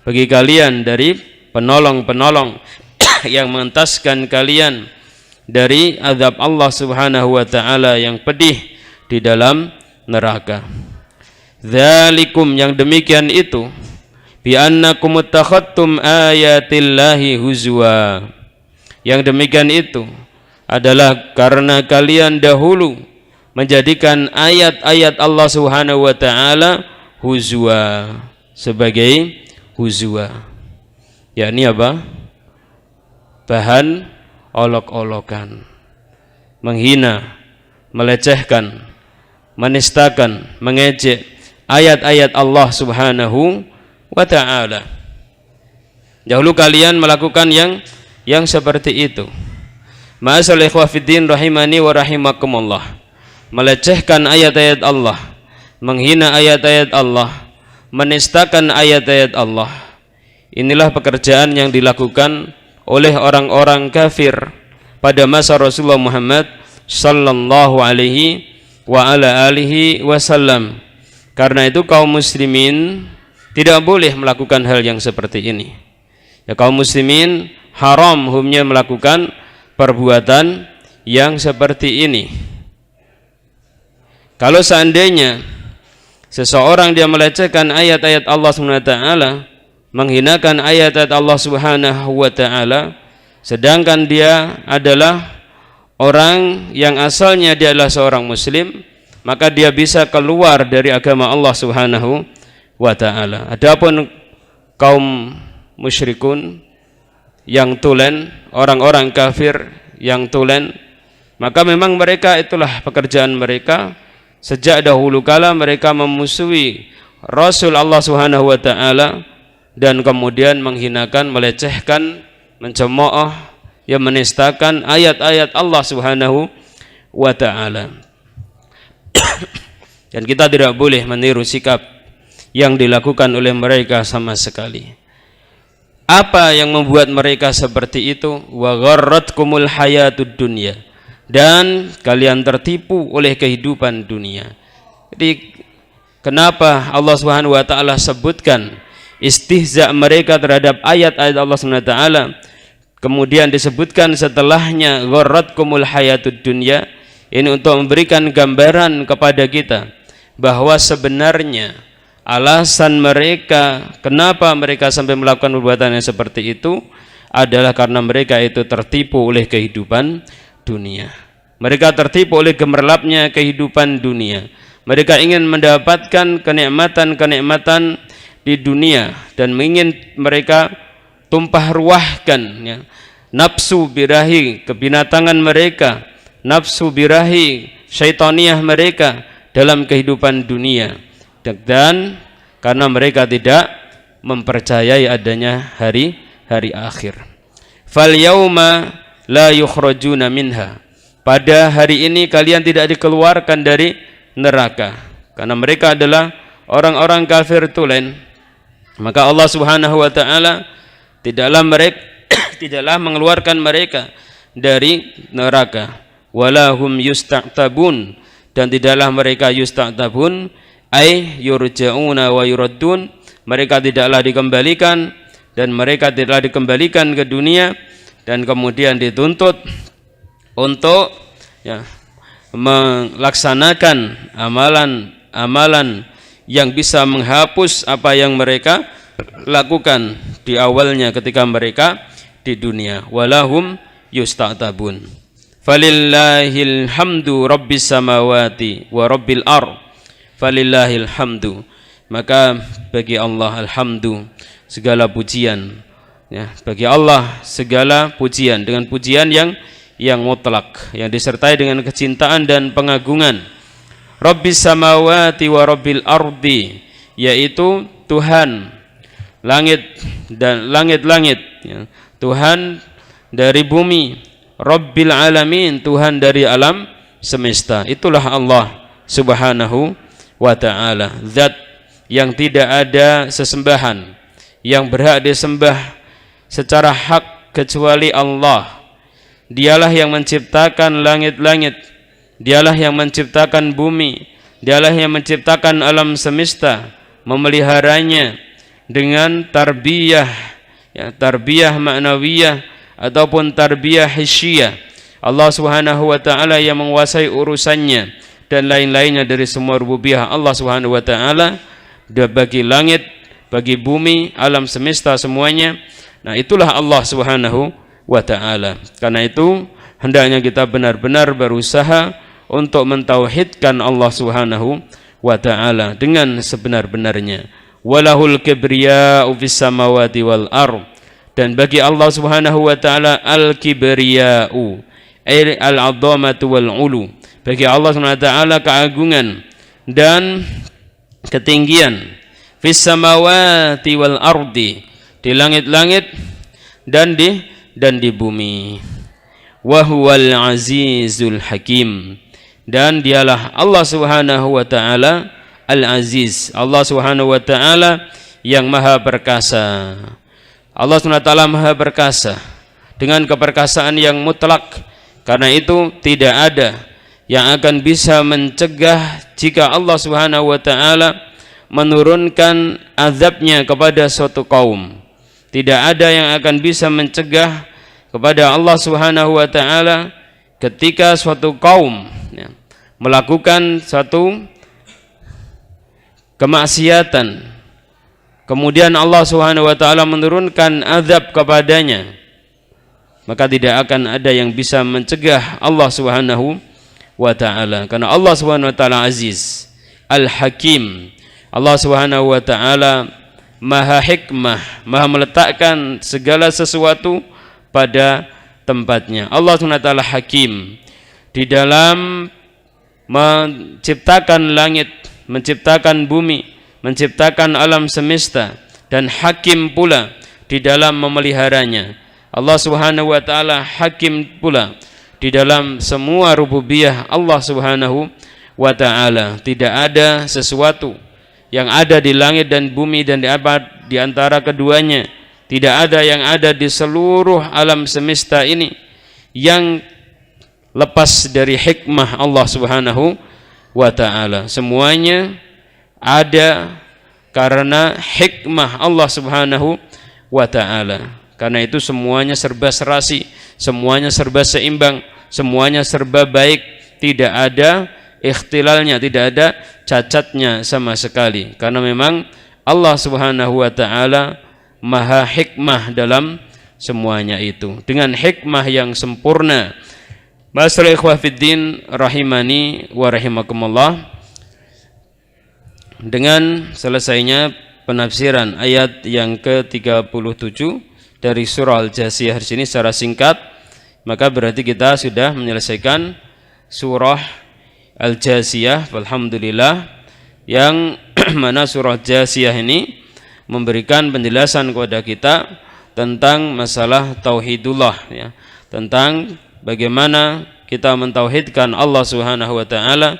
Speaker 1: bagi kalian dari penolong-penolong yang mengentaskan kalian dari azab Allah Subhanahu wa taala yang pedih di dalam neraka. Dzalikum, yang demikian itu, bi annakum ittakhadtum ayatillahi huzwa, yang demikian itu adalah karena kalian dahulu menjadikan ayat-ayat Allah Subhanahu wa taala huzwa, sebagai huzwa, yakni apa? Bahan olok-olokan, menghina, melecehkan, menistakan, mengejek ayat-ayat Allah Subhanahu wa ta'ala. Dahulu kalian melakukan yang seperti itu. Ma'asal ikhwah fiddin rahimani wa rahimakumullah. Melecehkan ayat-ayat Allah, menghina ayat-ayat Allah, menistakan ayat-ayat Allah. Inilah pekerjaan yang dilakukan oleh orang-orang kafir pada masa Rasulullah Muhammad sallallahu alaihi wa ala alihi wasallam. Karena itu kaum muslimin tidak boleh melakukan hal yang seperti ini. Ya, kaum muslimin haram hukumnya melakukan perbuatan yang seperti ini. Kalau seandainya seseorang dia melecehkan ayat-ayat Allah SWT, menghinakan ayat-ayat Allah Subhanahu wa taala, sedangkan dia adalah orang yang asalnya dia adalah seorang muslim, maka dia bisa keluar dari agama Allah Subhanahu wa taala. Adapun kaum musyrikun yang tulen, orang-orang kafir yang tulen, maka memang mereka itulah pekerjaan mereka. Sejak dahulu kala mereka memusuhi Rasul Allah Subhanahu wa taala dan kemudian menghinakan, melecehkan, mencemooh, yang menistakan ayat-ayat Allah Subhanahu wa taala. Dan kita tidak boleh meniru sikap yang dilakukan oleh mereka sama sekali. Apa yang membuat mereka seperti itu? Wa gharratkumul hayatud dunya, dan kalian tertipu oleh kehidupan dunia. kenapa Allah Subhanahu wa taala sebutkan istihza mereka terhadap ayat-ayat Allah Subhanahu wa taala, kemudian disebutkan setelahnya gharratkumul hayatud dunya, ini untuk memberikan gambaran kepada kita bahwa sebenarnya alasan mereka kenapa mereka sampai melakukan perbuatan yang seperti itu adalah karena mereka itu tertipu oleh kehidupan dunia. Mereka tertipu oleh gemerlapnya kehidupan dunia. Mereka ingin mendapatkan kenikmatan-kenikmatan di dunia dan ingin mereka tumpah ruahkan ya, nafsu birahi kebinatangan mereka, nafsu birahi syaitaniah mereka dalam kehidupan dunia. Dan karena mereka tidak mempercayai adanya hari akhir. Fal yauma la yukhrajuna minha. Pada hari ini kalian tidak dikeluarkan dari neraka karena mereka adalah orang-orang kafir tulen. Maka Allah Subhanahu wa taala tidaklah mengeluarkan mereka dari neraka. Walahum yusta'tabun, dan tidaklah mereka yusta'tabun ay yurja'una wa yuraddun, mereka tidaklah dikembalikan dan mereka tidaklah dikembalikan ke dunia dan kemudian dituntut untuk ya, melaksanakan amalan yang bisa menghapus apa yang mereka lakukan di awalnya ketika mereka di dunia. Walahum yusta'tabun. Falillahil hamdu rabbis samawati wa rabbil ard. Falillahil hamdu. Maka bagi Allah alhamdu, segala pujian ya, bagi Allah segala pujian dengan pujian yang mutlak, yang disertai dengan kecintaan dan pengagungan. Rabbis samawati wa rabbil ardi, yaitu Tuhan langit dan langit-langit ya. Tuhan dari bumi, Rabbil alamin, Tuhan dari alam semesta. Itulah Allah Subhanahu wa ta'ala, zat yang tidak ada sesembahan yang berhak disembah secara hak kecuali Allah. Dialah yang menciptakan langit-langit, dialah yang menciptakan bumi, dialah yang menciptakan alam semesta, memeliharanya dengan tarbiyah ya, tarbiyah ma'nawiyah ataupun tarbiyah hisyiyah. Allah Subhanahu wa taala yang menguasai urusannya dan lain-lainnya dari semua rububiyah Allah Subhanahu wa taala bagi langit, bagi bumi, alam semesta semuanya. Nah, itulah Allah Subhanahu wa ta'ala. Karena itu hendaknya kita benar-benar berusaha untuk mentauhidkan Allah Subhanahu wa ta'ala dengan sebenar-benarnya. Walahul kibriya'u fis samawati wal ard, dan bagi Allah Subhanahu wa ta'ala al-kibriya'u ay al-'azamatu wal 'ulu, bagi Allah Subhanahu wa ta'ala keagungan dan ketinggian, fis samawati wal ardi, di langit-langit dan di bumi. Wa huwal azizul hakim, dan dialah Allah Subhanahu wa taala al-aziz, Allah Subhanahu wa taala yang maha perkasa. Allah Subhanahu wa taala maha perkasa dengan keperkasaan yang mutlak. Karena itu tidak ada yang akan bisa mencegah jika Allah Subhanahu wa taala menurunkan azabnya kepada suatu kaum. Tidak ada yang akan bisa mencegah kepada Allah Subhanahu wa taala ketika suatu kaum ya, melakukan suatu kemaksiatan, kemudian Allah Subhanahu wa taala menurunkan azab kepadanya, maka tidak akan ada yang bisa mencegah Allah Subhanahu wa taala, karena Allah Subhanahu wa taala aziz al-hakim. Allah Subhanahu wa taala maha hikmah, maha meletakkan segala sesuatu pada tempatnya. Allah Subhanahu wa taala hakim di dalam menciptakan langit, menciptakan bumi, menciptakan alam semesta, dan hakim pula di dalam memeliharanya. Allah Subhanahu wa taala hakim pula di dalam semua rububiyah Allah Subhanahu wa taala. Tidak ada sesuatu yang ada di langit dan bumi dan di antara keduanya, tidak ada yang ada di seluruh alam semesta ini yang lepas dari hikmah Allah Subhanahu wa ta'ala. Semuanya ada karena hikmah Allah Subhanahu wa ta'ala. Karena itu semuanya serba serasi, semuanya serba seimbang, semuanya serba baik, tidak ada ikhtilalnya, tidak ada cacatnya sama sekali. Karena memang Allah Subhanahu wa ta'ala maha hikmah dalam semuanya itu, dengan hikmah yang sempurna. Ma'asyiral ikhwah fiddin rahimani wa rahimakumullah, dengan selesainya penafsiran ayat yang ke-37 dari surah Al-Jasiyah di sini secara singkat, maka berarti kita sudah menyelesaikan surah Al-Jasiyah. Alhamdulillah, yang mana surah Jasiyah ini memberikan penjelasan kepada kita tentang masalah tauhidullah, ya, tentang bagaimana kita mentauhidkan Allah Subhanahu wa ta'ala,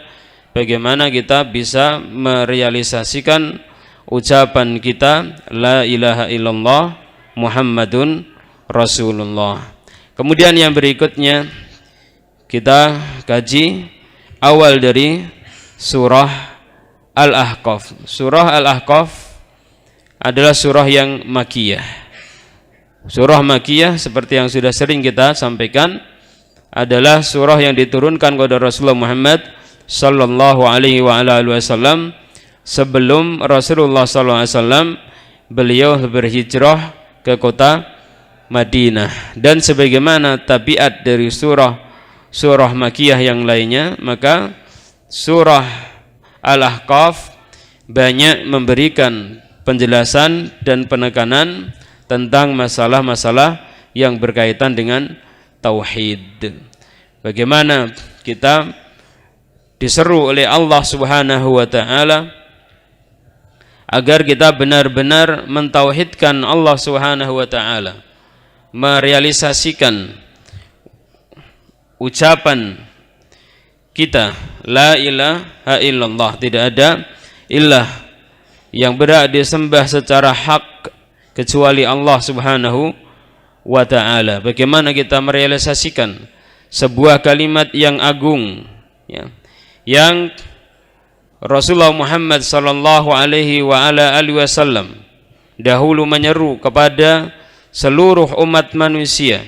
Speaker 1: bagaimana kita bisa merealisasikan ucapan kita la ilaha illallah Muhammadun Rasulullah. Kemudian yang berikutnya kita kaji awal dari surah Al-Ahqaf. Surah Al-Ahqaf adalah surah yang makiyah. Surah makiyah seperti yang sudah sering kita sampaikan adalah surah yang diturunkan kepada Rasulullah Muhammad sallallahu alaihi wa ala alihi wasallam sebelum Rasulullah sallallahu alaihi wasallam beliau berhijrah ke kota Madinah. Dan sebagaimana tabiat dari surah makiyah yang lainnya, maka surah Al-Ahqaf banyak memberikan penjelasan dan penekanan tentang masalah-masalah yang berkaitan dengan tauhid. Bagaimana kita diseru oleh Allah Subhanahu wa ta'ala agar kita benar-benar mentauhidkan Allah Subhanahu wa ta'ala, merealisasikan ucapan kita la ilaha illallah, tidak ada ilah yang berhak disembah secara hak kecuali Allah Subhanahu wa ta'ala. Bagaimana kita merealisasikan sebuah kalimat yang agung, ya, yang Rasulullah Muhammad sallallahu alaihi wa ala alihi wasallam dahulu menyeru kepada seluruh umat manusia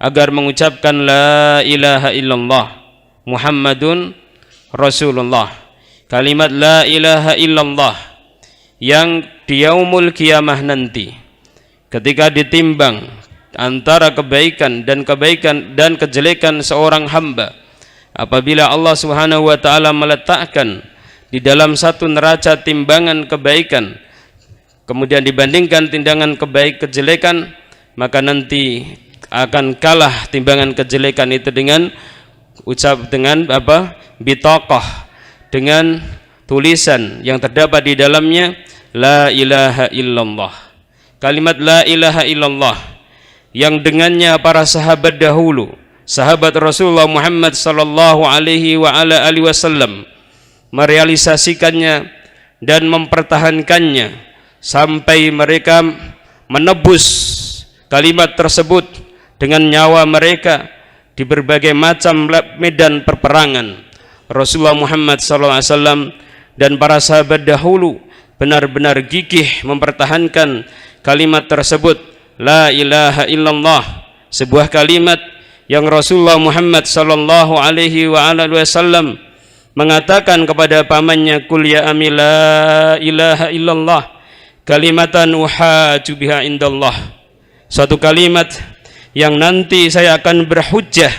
Speaker 1: agar mengucapkan la ilaha illallah Muhammadun Rasulullah. Kalimat la ilaha illallah yang di yaumul qiyamah nanti, ketika ditimbang antara kebaikan dan kejelekan seorang hamba, apabila Allah Subhanahu wa ta'ala meletakkan di dalam satu neraca timbangan kebaikan, kemudian dibandingkan timbangan kejelekan, maka nanti akan kalah timbangan kejelekan itu dengan bitaqah, dengan tulisan yang terdapat di dalamnya la ilaha illallah. Kalimat la ilaha illallah yang dengannya para sahabat dahulu, sahabat Rasulullah Muhammad sallallahu alaihi wa ala alihi wasallam merealisasikannya dan mempertahankannya sampai mereka menebus kalimat tersebut dengan nyawa mereka di berbagai macam medan perperangan. Rasulullah Muhammad SAW dan para sahabat dahulu benar-benar gigih mempertahankan kalimat tersebut la ilaha illallah, sebuah kalimat yang Rasulullah Muhammad sallallahu alaihi wa alihi wasallam mengatakan kepada pamannya, qul ya ami la ilaha illallah kalimatan uhaju biha indallah, suatu kalimat yang nanti saya akan berhujjah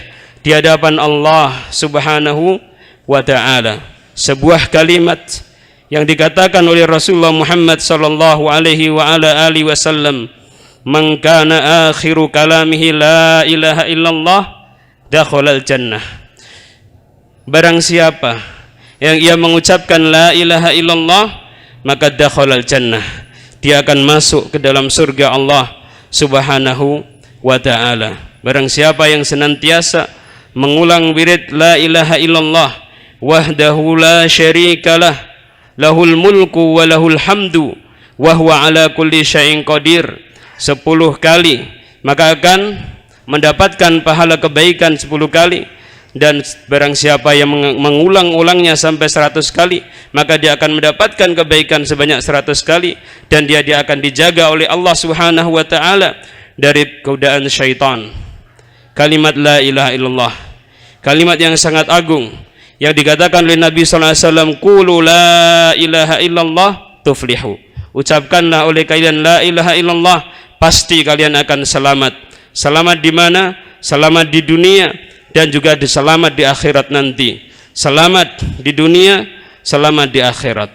Speaker 1: di hadapan Allah Subhanahu wa ta'ala. Sebuah kalimat yang dikatakan oleh Rasulullah Muhammad sallallahu alaihi wa ala alihi wasallam, man kana akhiru kalamihi la ilaha illallah dakhalal jannah. Barang siapa yang ia mengucapkan la ilaha illallah, maka dakhalal jannah, dia akan masuk ke dalam surga Allah Subhanahu wa ta'ala. Barang siapa yang senantiasa mengulang wirid la ilaha illallah wahdahu la syarikalah lahul mulku wa lahul hamdu wa huwa ala kulli syai'in qadir 10 kali, maka akan mendapatkan pahala kebaikan 10 kali dan barang siapa yang mengulang-ulangnya sampai 100 kali maka dia akan mendapatkan kebaikan sebanyak 100 kali, dan dia akan dijaga oleh Allah Subhanahu wa taala dari godaan syaitan. Kalimat la ilaha illallah, kalimat yang sangat agung yang dikatakan oleh Nabi sallallahu alaihi wasallam, qulu la ilaha illallah tuflihu. Ucapkanlah oleh kalian la ilaha illallah, pasti kalian akan selamat. Selamat di mana? Selamat di dunia dan juga selamat di akhirat nanti. Selamat di dunia, selamat di akhirat.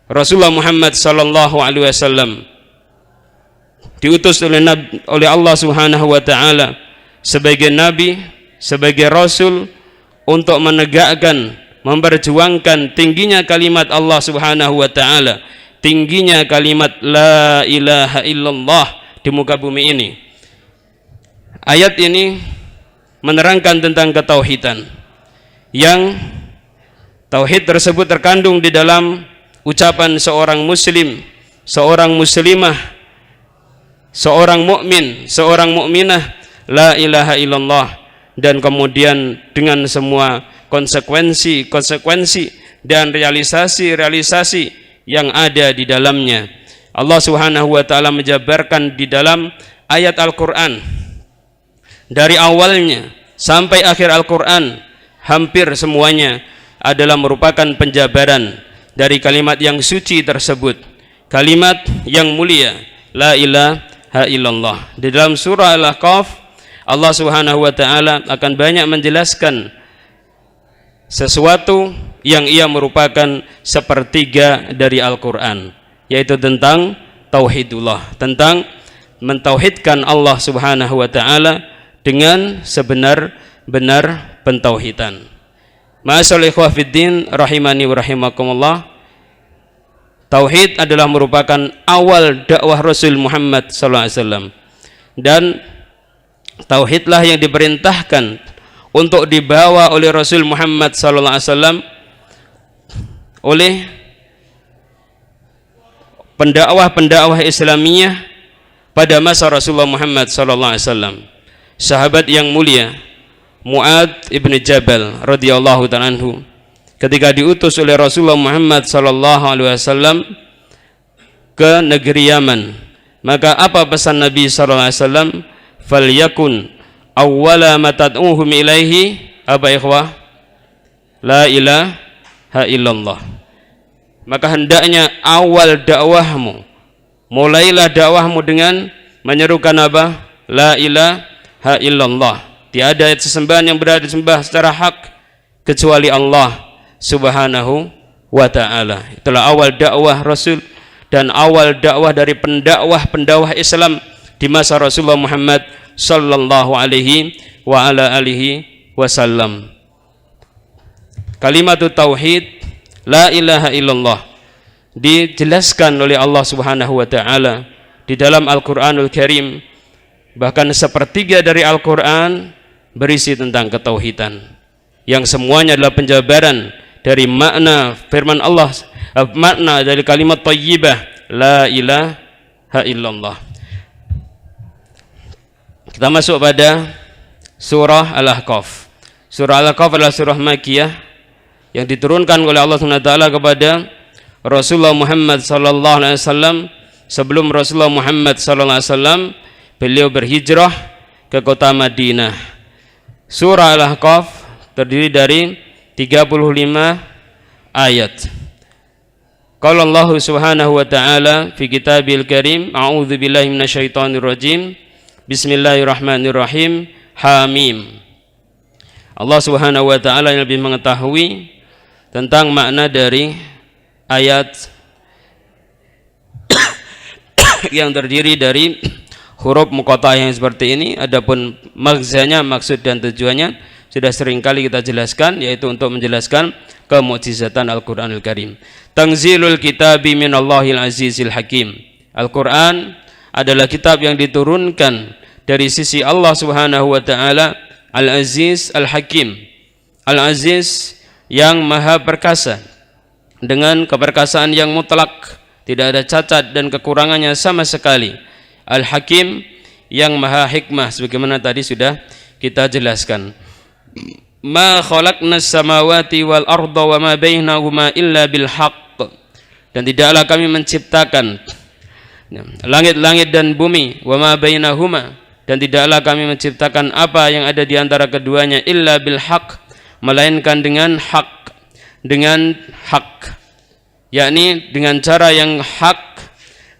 Speaker 1: Rasulullah Muhammad sallallahu alaihi wasallam diutus oleh Allah Subhanahu wa taala sebagai nabi, sebagai rasul untuk menegakkan, memperjuangkan tingginya kalimat Allah Subhanahu wa taala, tingginya kalimat la ilaha illallah di muka bumi ini. Ayat ini menerangkan tentang ketauhidan, yang tauhid tersebut terkandung di dalam ucapan seorang muslim, seorang muslimah, seorang mukmin, seorang mukminah, la ilaha illallah, dan kemudian dengan semua konsekuensi dan realisasi yang ada di dalamnya. Allah Subhanahu wa taala menjabarkan di dalam ayat Al-Qur'an, dari awalnya sampai akhir Al-Quran hampir semuanya adalah merupakan penjabaran dari kalimat yang suci tersebut, kalimat yang mulia la ilaha illallah. Di dalam surah Al-Ahqaf Allah Subhanahu wa taala akan banyak menjelaskan sesuatu yang ia merupakan sepertiga dari Al-Quran, yaitu tentang tauhidullah, tentang mentauhidkan Allah Subhanahu wa taala dengan sebenar-benar pentauhidan. Ma'asyiral ikhwah fiddin rahimani wa rahimakumullah, tauhid adalah merupakan awal dakwah Rasul Muhammad sallallahu alaihi wasallam, dan tauhidlah yang diperintahkan untuk dibawa oleh Rasul Muhammad sallallahu alaihi wasallam oleh pendakwah-pendakwah Islamiyah pada masa Rasulullah Muhammad sallallahu alaihi wasallam. Sahabat yang mulia Mu'adz ibn Jabal radhiyallahu ta'ala anhu ketika diutus oleh Rasulullah Muhammad sallallahu alaihi wasallam ke negeri Yaman, maka apa pesan Nabi sallallahu alaihi wasallam? Falyakun awwala ma tad'uhum ilaihi apa ikhwah? La ilaha illallah. Maka hendaknya awal dakwahmu, mulailah dakwahmu dengan menyerukan apa? La ilaha illallah. Tiada sesembahan yang berhak disembah secara hak kecuali Allah Subhanahu wa ta'ala. Itulah awal dakwah Rasul dan awal dakwah dari pendakwah Islam di masa Rasulullah Muhammad sallallahu alaihi wa ala alihi wasallam. Kalimat tauhid la ilaha illallah dijelaskan oleh Allah Subhanahu wa ta'ala di dalam Al-Qur'anul Karim. Bahkan sepertiga dari Al-Quran berisi tentang ketauhidan, yang semuanya adalah penjabaran dari makna firman Allah, makna dari kalimat thayyibah la ilaha illallah. Kita masuk pada surah Al-Ahqaf. Surah Al-Ahqaf adalah surah Makkiyah yang diturunkan oleh Allah SWT kepada Rasulullah Muhammad sallallahu alaihi wasallam. Sebelum Rasulullah Muhammad sallallahu alaihi wasallam beliau berhijrah ke kota Madinah. Surah Al-Ahqaf terdiri dari 35 ayat. Qala Allah Subhanahu wa ta'ala fi kitabil karim, a'udzu billahi minasyaitonir rajim. Bismillahirrahmanirrahim. Hamim. Allah Subhanahu wa ta'ala yang lebih mengetahui tentang makna dari ayat yang terdiri dari huruf muqatta'ah yang seperti ini. Adapun maksudnya, maksud dan tujuannya sudah sering kali kita jelaskan, yaitu untuk menjelaskan kemukjizatan Al-Qur'anul Karim. Tanzilul kitabi minallahil azizil hakim. Al-Qur'an adalah kitab yang diturunkan dari sisi Allah Subhanahu wa taala, Al-Aziz Al-Hakim. Al-Aziz yang maha perkasa dengan keperkasaan yang mutlak, tidak ada cacat dan kekurangannya sama sekali. Al-Hakim yang maha hikmah sebagaimana tadi sudah kita jelaskan. ma khalaqnas samawati wal arda wa ma bainahuma illa bil haqq, dan tidaklah kami menciptakan langit-langit dan bumi, wa ma bainahuma, dan tidaklah kami menciptakan apa yang ada di antara keduanya illa bil haqq, melainkan dengan hak, yakni dengan cara yang hak,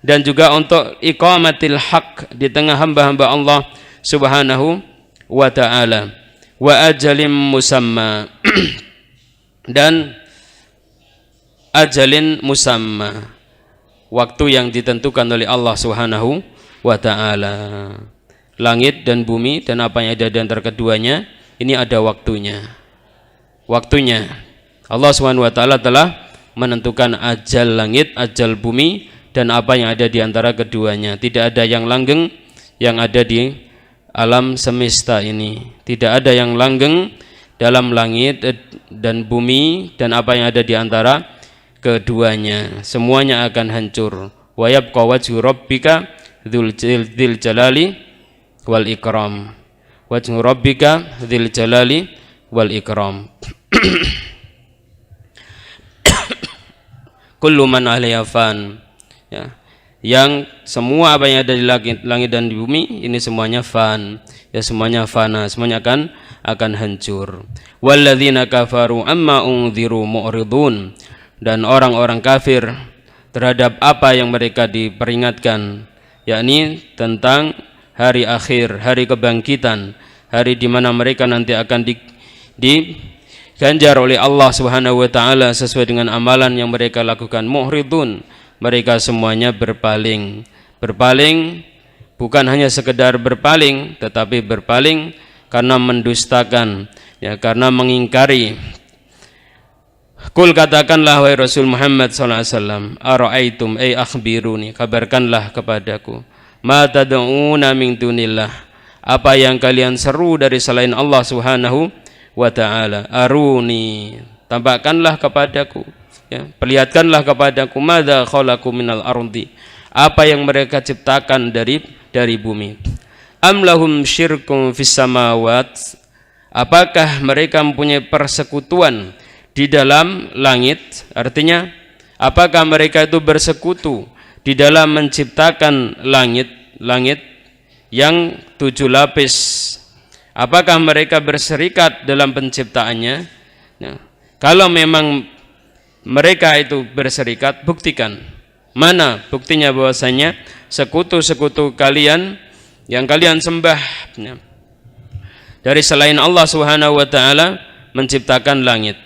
Speaker 1: dan juga untuk iqamatil haq di tengah hamba-hamba Allah Subhanahu wa ta'ala, wa ajalim musamma dan ajalin musamma, waktu yang ditentukan oleh Allah Subhanahu wa ta'ala. Langit dan bumi dan apa yang ada di antara keduanya ini ada waktunya. Allah Subhanahu wa ta'ala telah menentukan ajal langit, ajal bumi, dan apa yang ada di antara keduanya. Tidak ada yang langgeng yang ada di alam semesta ini. Tidak ada yang langgeng dalam langit dan bumi dan apa yang ada di antara keduanya. Semuanya akan hancur. Wa yabqa wajhu rabbika dzil jalali wal ikram. Wajhu rabbika dzil jalali wal ikram. Kullu man 'alaiha fan. Ya, yang semua apa yang ada di langit dan di bumi ini semuanya fan, ya semuanya fana, semuanya akan hancur. Walladzina kafaru amma unziru mu'ridun, dan orang-orang kafir terhadap apa yang mereka diperingatkan, yakni tentang hari akhir, hari kebangkitan, hari di mana mereka nanti akan diganjar oleh Allah Subhanahu wa taala sesuai dengan amalan yang mereka lakukan. Mu'ridun, mereka semuanya berpaling bukan hanya sekedar berpaling, tetapi berpaling karena mendustakan, ya, karena mengingkari. Kul, katakanlah wahai Rasul Muhammad sallallahu alaihi wasallam, ara'aitum, ay akhbiruni, kabarkanlah kepadaku, ma tad'una min dunillah, apa yang kalian seru dari selain Allah Subhanahu wa ta'ala. Aruni, tampakkanlah kepadaku, ya, perlihatkanlah kepadaku, madza khalaqu minal ardi, apa yang mereka ciptakan dari bumi. Am lahum syirkum fis samawat, apakah mereka mempunyai persekutuan di dalam langit? Artinya, apakah mereka itu bersekutu di dalam menciptakan langit yang 7 lapis? Apakah mereka berserikat dalam penciptaannya? Nah, kalau memang mereka itu berserikat, buktikan. Mana buktinya bahwasanya sekutu-sekutu kalian yang kalian sembah, ya, dari selain Allah Subhanahu wa ta'ala menciptakan langit.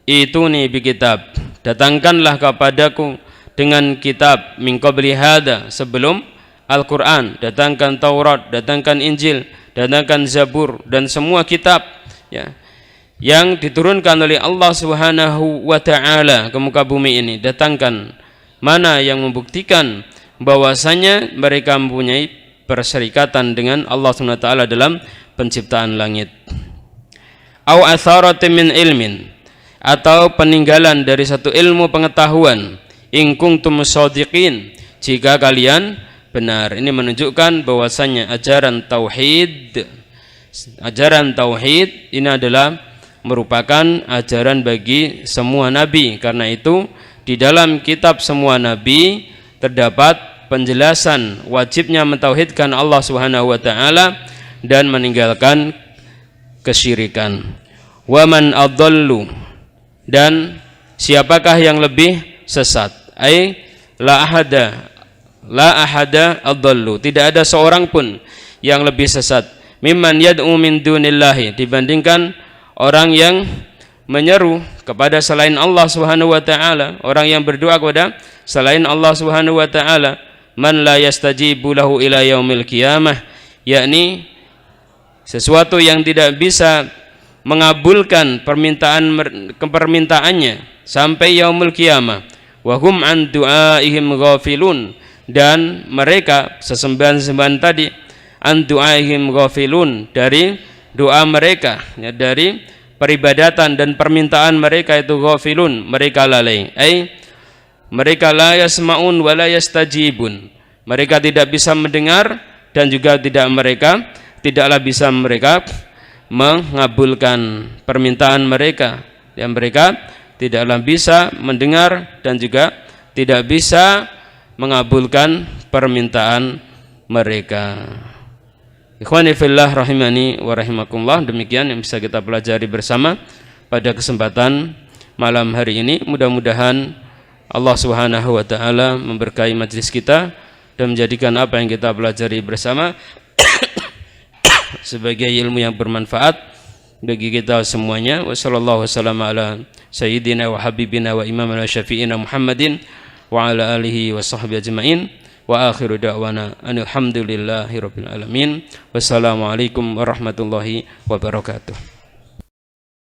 Speaker 1: Ituni bi kitab, datangkanlah kepadaku dengan kitab, min qabli hada, sebelum Al-Quran, datangkan Taurat, datangkan Injil, datangkan Zabur, dan semua kitab, ya, yang diturunkan oleh Allah Subhanahu wa ta'ala ke muka bumi ini. Datangkan mana yang membuktikan bahwasanya mereka mempunyai perserikatan dengan Allah Subhanahu wa ta'ala dalam penciptaan langit. Au atharatin min ilmin, atau peninggalan dari satu ilmu pengetahuan, in kuntum shadiqin, jika kalian benar. Ini menunjukkan bahwasanya ajaran tauhid ini adalah merupakan ajaran bagi semua nabi. Karena itu di dalam kitab semua nabi terdapat penjelasan wajibnya mentauhidkan Allah Subhanahu wa ta'ala dan meninggalkan kesyirikan. Wa man adallu, dan siapakah yang lebih sesat? Ai la ahada adallu, tidak ada seorang pun yang lebih sesat, mimman yad'u min dunillahi, dibandingkan orang yang menyeru kepada selain Allah Subhanahu wa ta'ala, orang yang berdoa kepada selain Allah Subhanahu wa ta'ala. Man la yastajibu lahu ila yaumil qiyamah, yakni sesuatu yang tidak bisa mengabulkan permintaannya sampai yaumul qiyamah. Wa hum an du'aihim ghafilun, dan mereka sesembahan-sembahan tadi an du'aihim ghafilun, dari doa mereka, ya, dari peribadatan dan permintaan mereka itu ghafilun, mereka lalai. Mereka la yasma'un wa la yastajibun, mereka tidak bisa mendengar dan juga tidaklah bisa mereka mengabulkan permintaan mereka, yang mereka tidaklah bisa mendengar dan juga tidak bisa mengabulkan permintaan mereka. Ikhwani fillah rahimani wa rahimakumullah, demikian yang bisa kita pelajari bersama pada kesempatan malam hari ini. Mudah-mudahan Allah Subhanahu wa taala memberkahi majelis kita dan menjadikan apa yang kita pelajari bersama sebagai ilmu yang bermanfaat bagi kita semuanya. Wassallallahu wasallam ala sayyidina wa habibina wa imamina syafi'ina Muhammadin wa ala alihi wa sahbihi ajma'in. Wa akhiru da'wana alhamdulillahi rabbil alamin. Wassalamualaikum warahmatullahi wabarakatuh.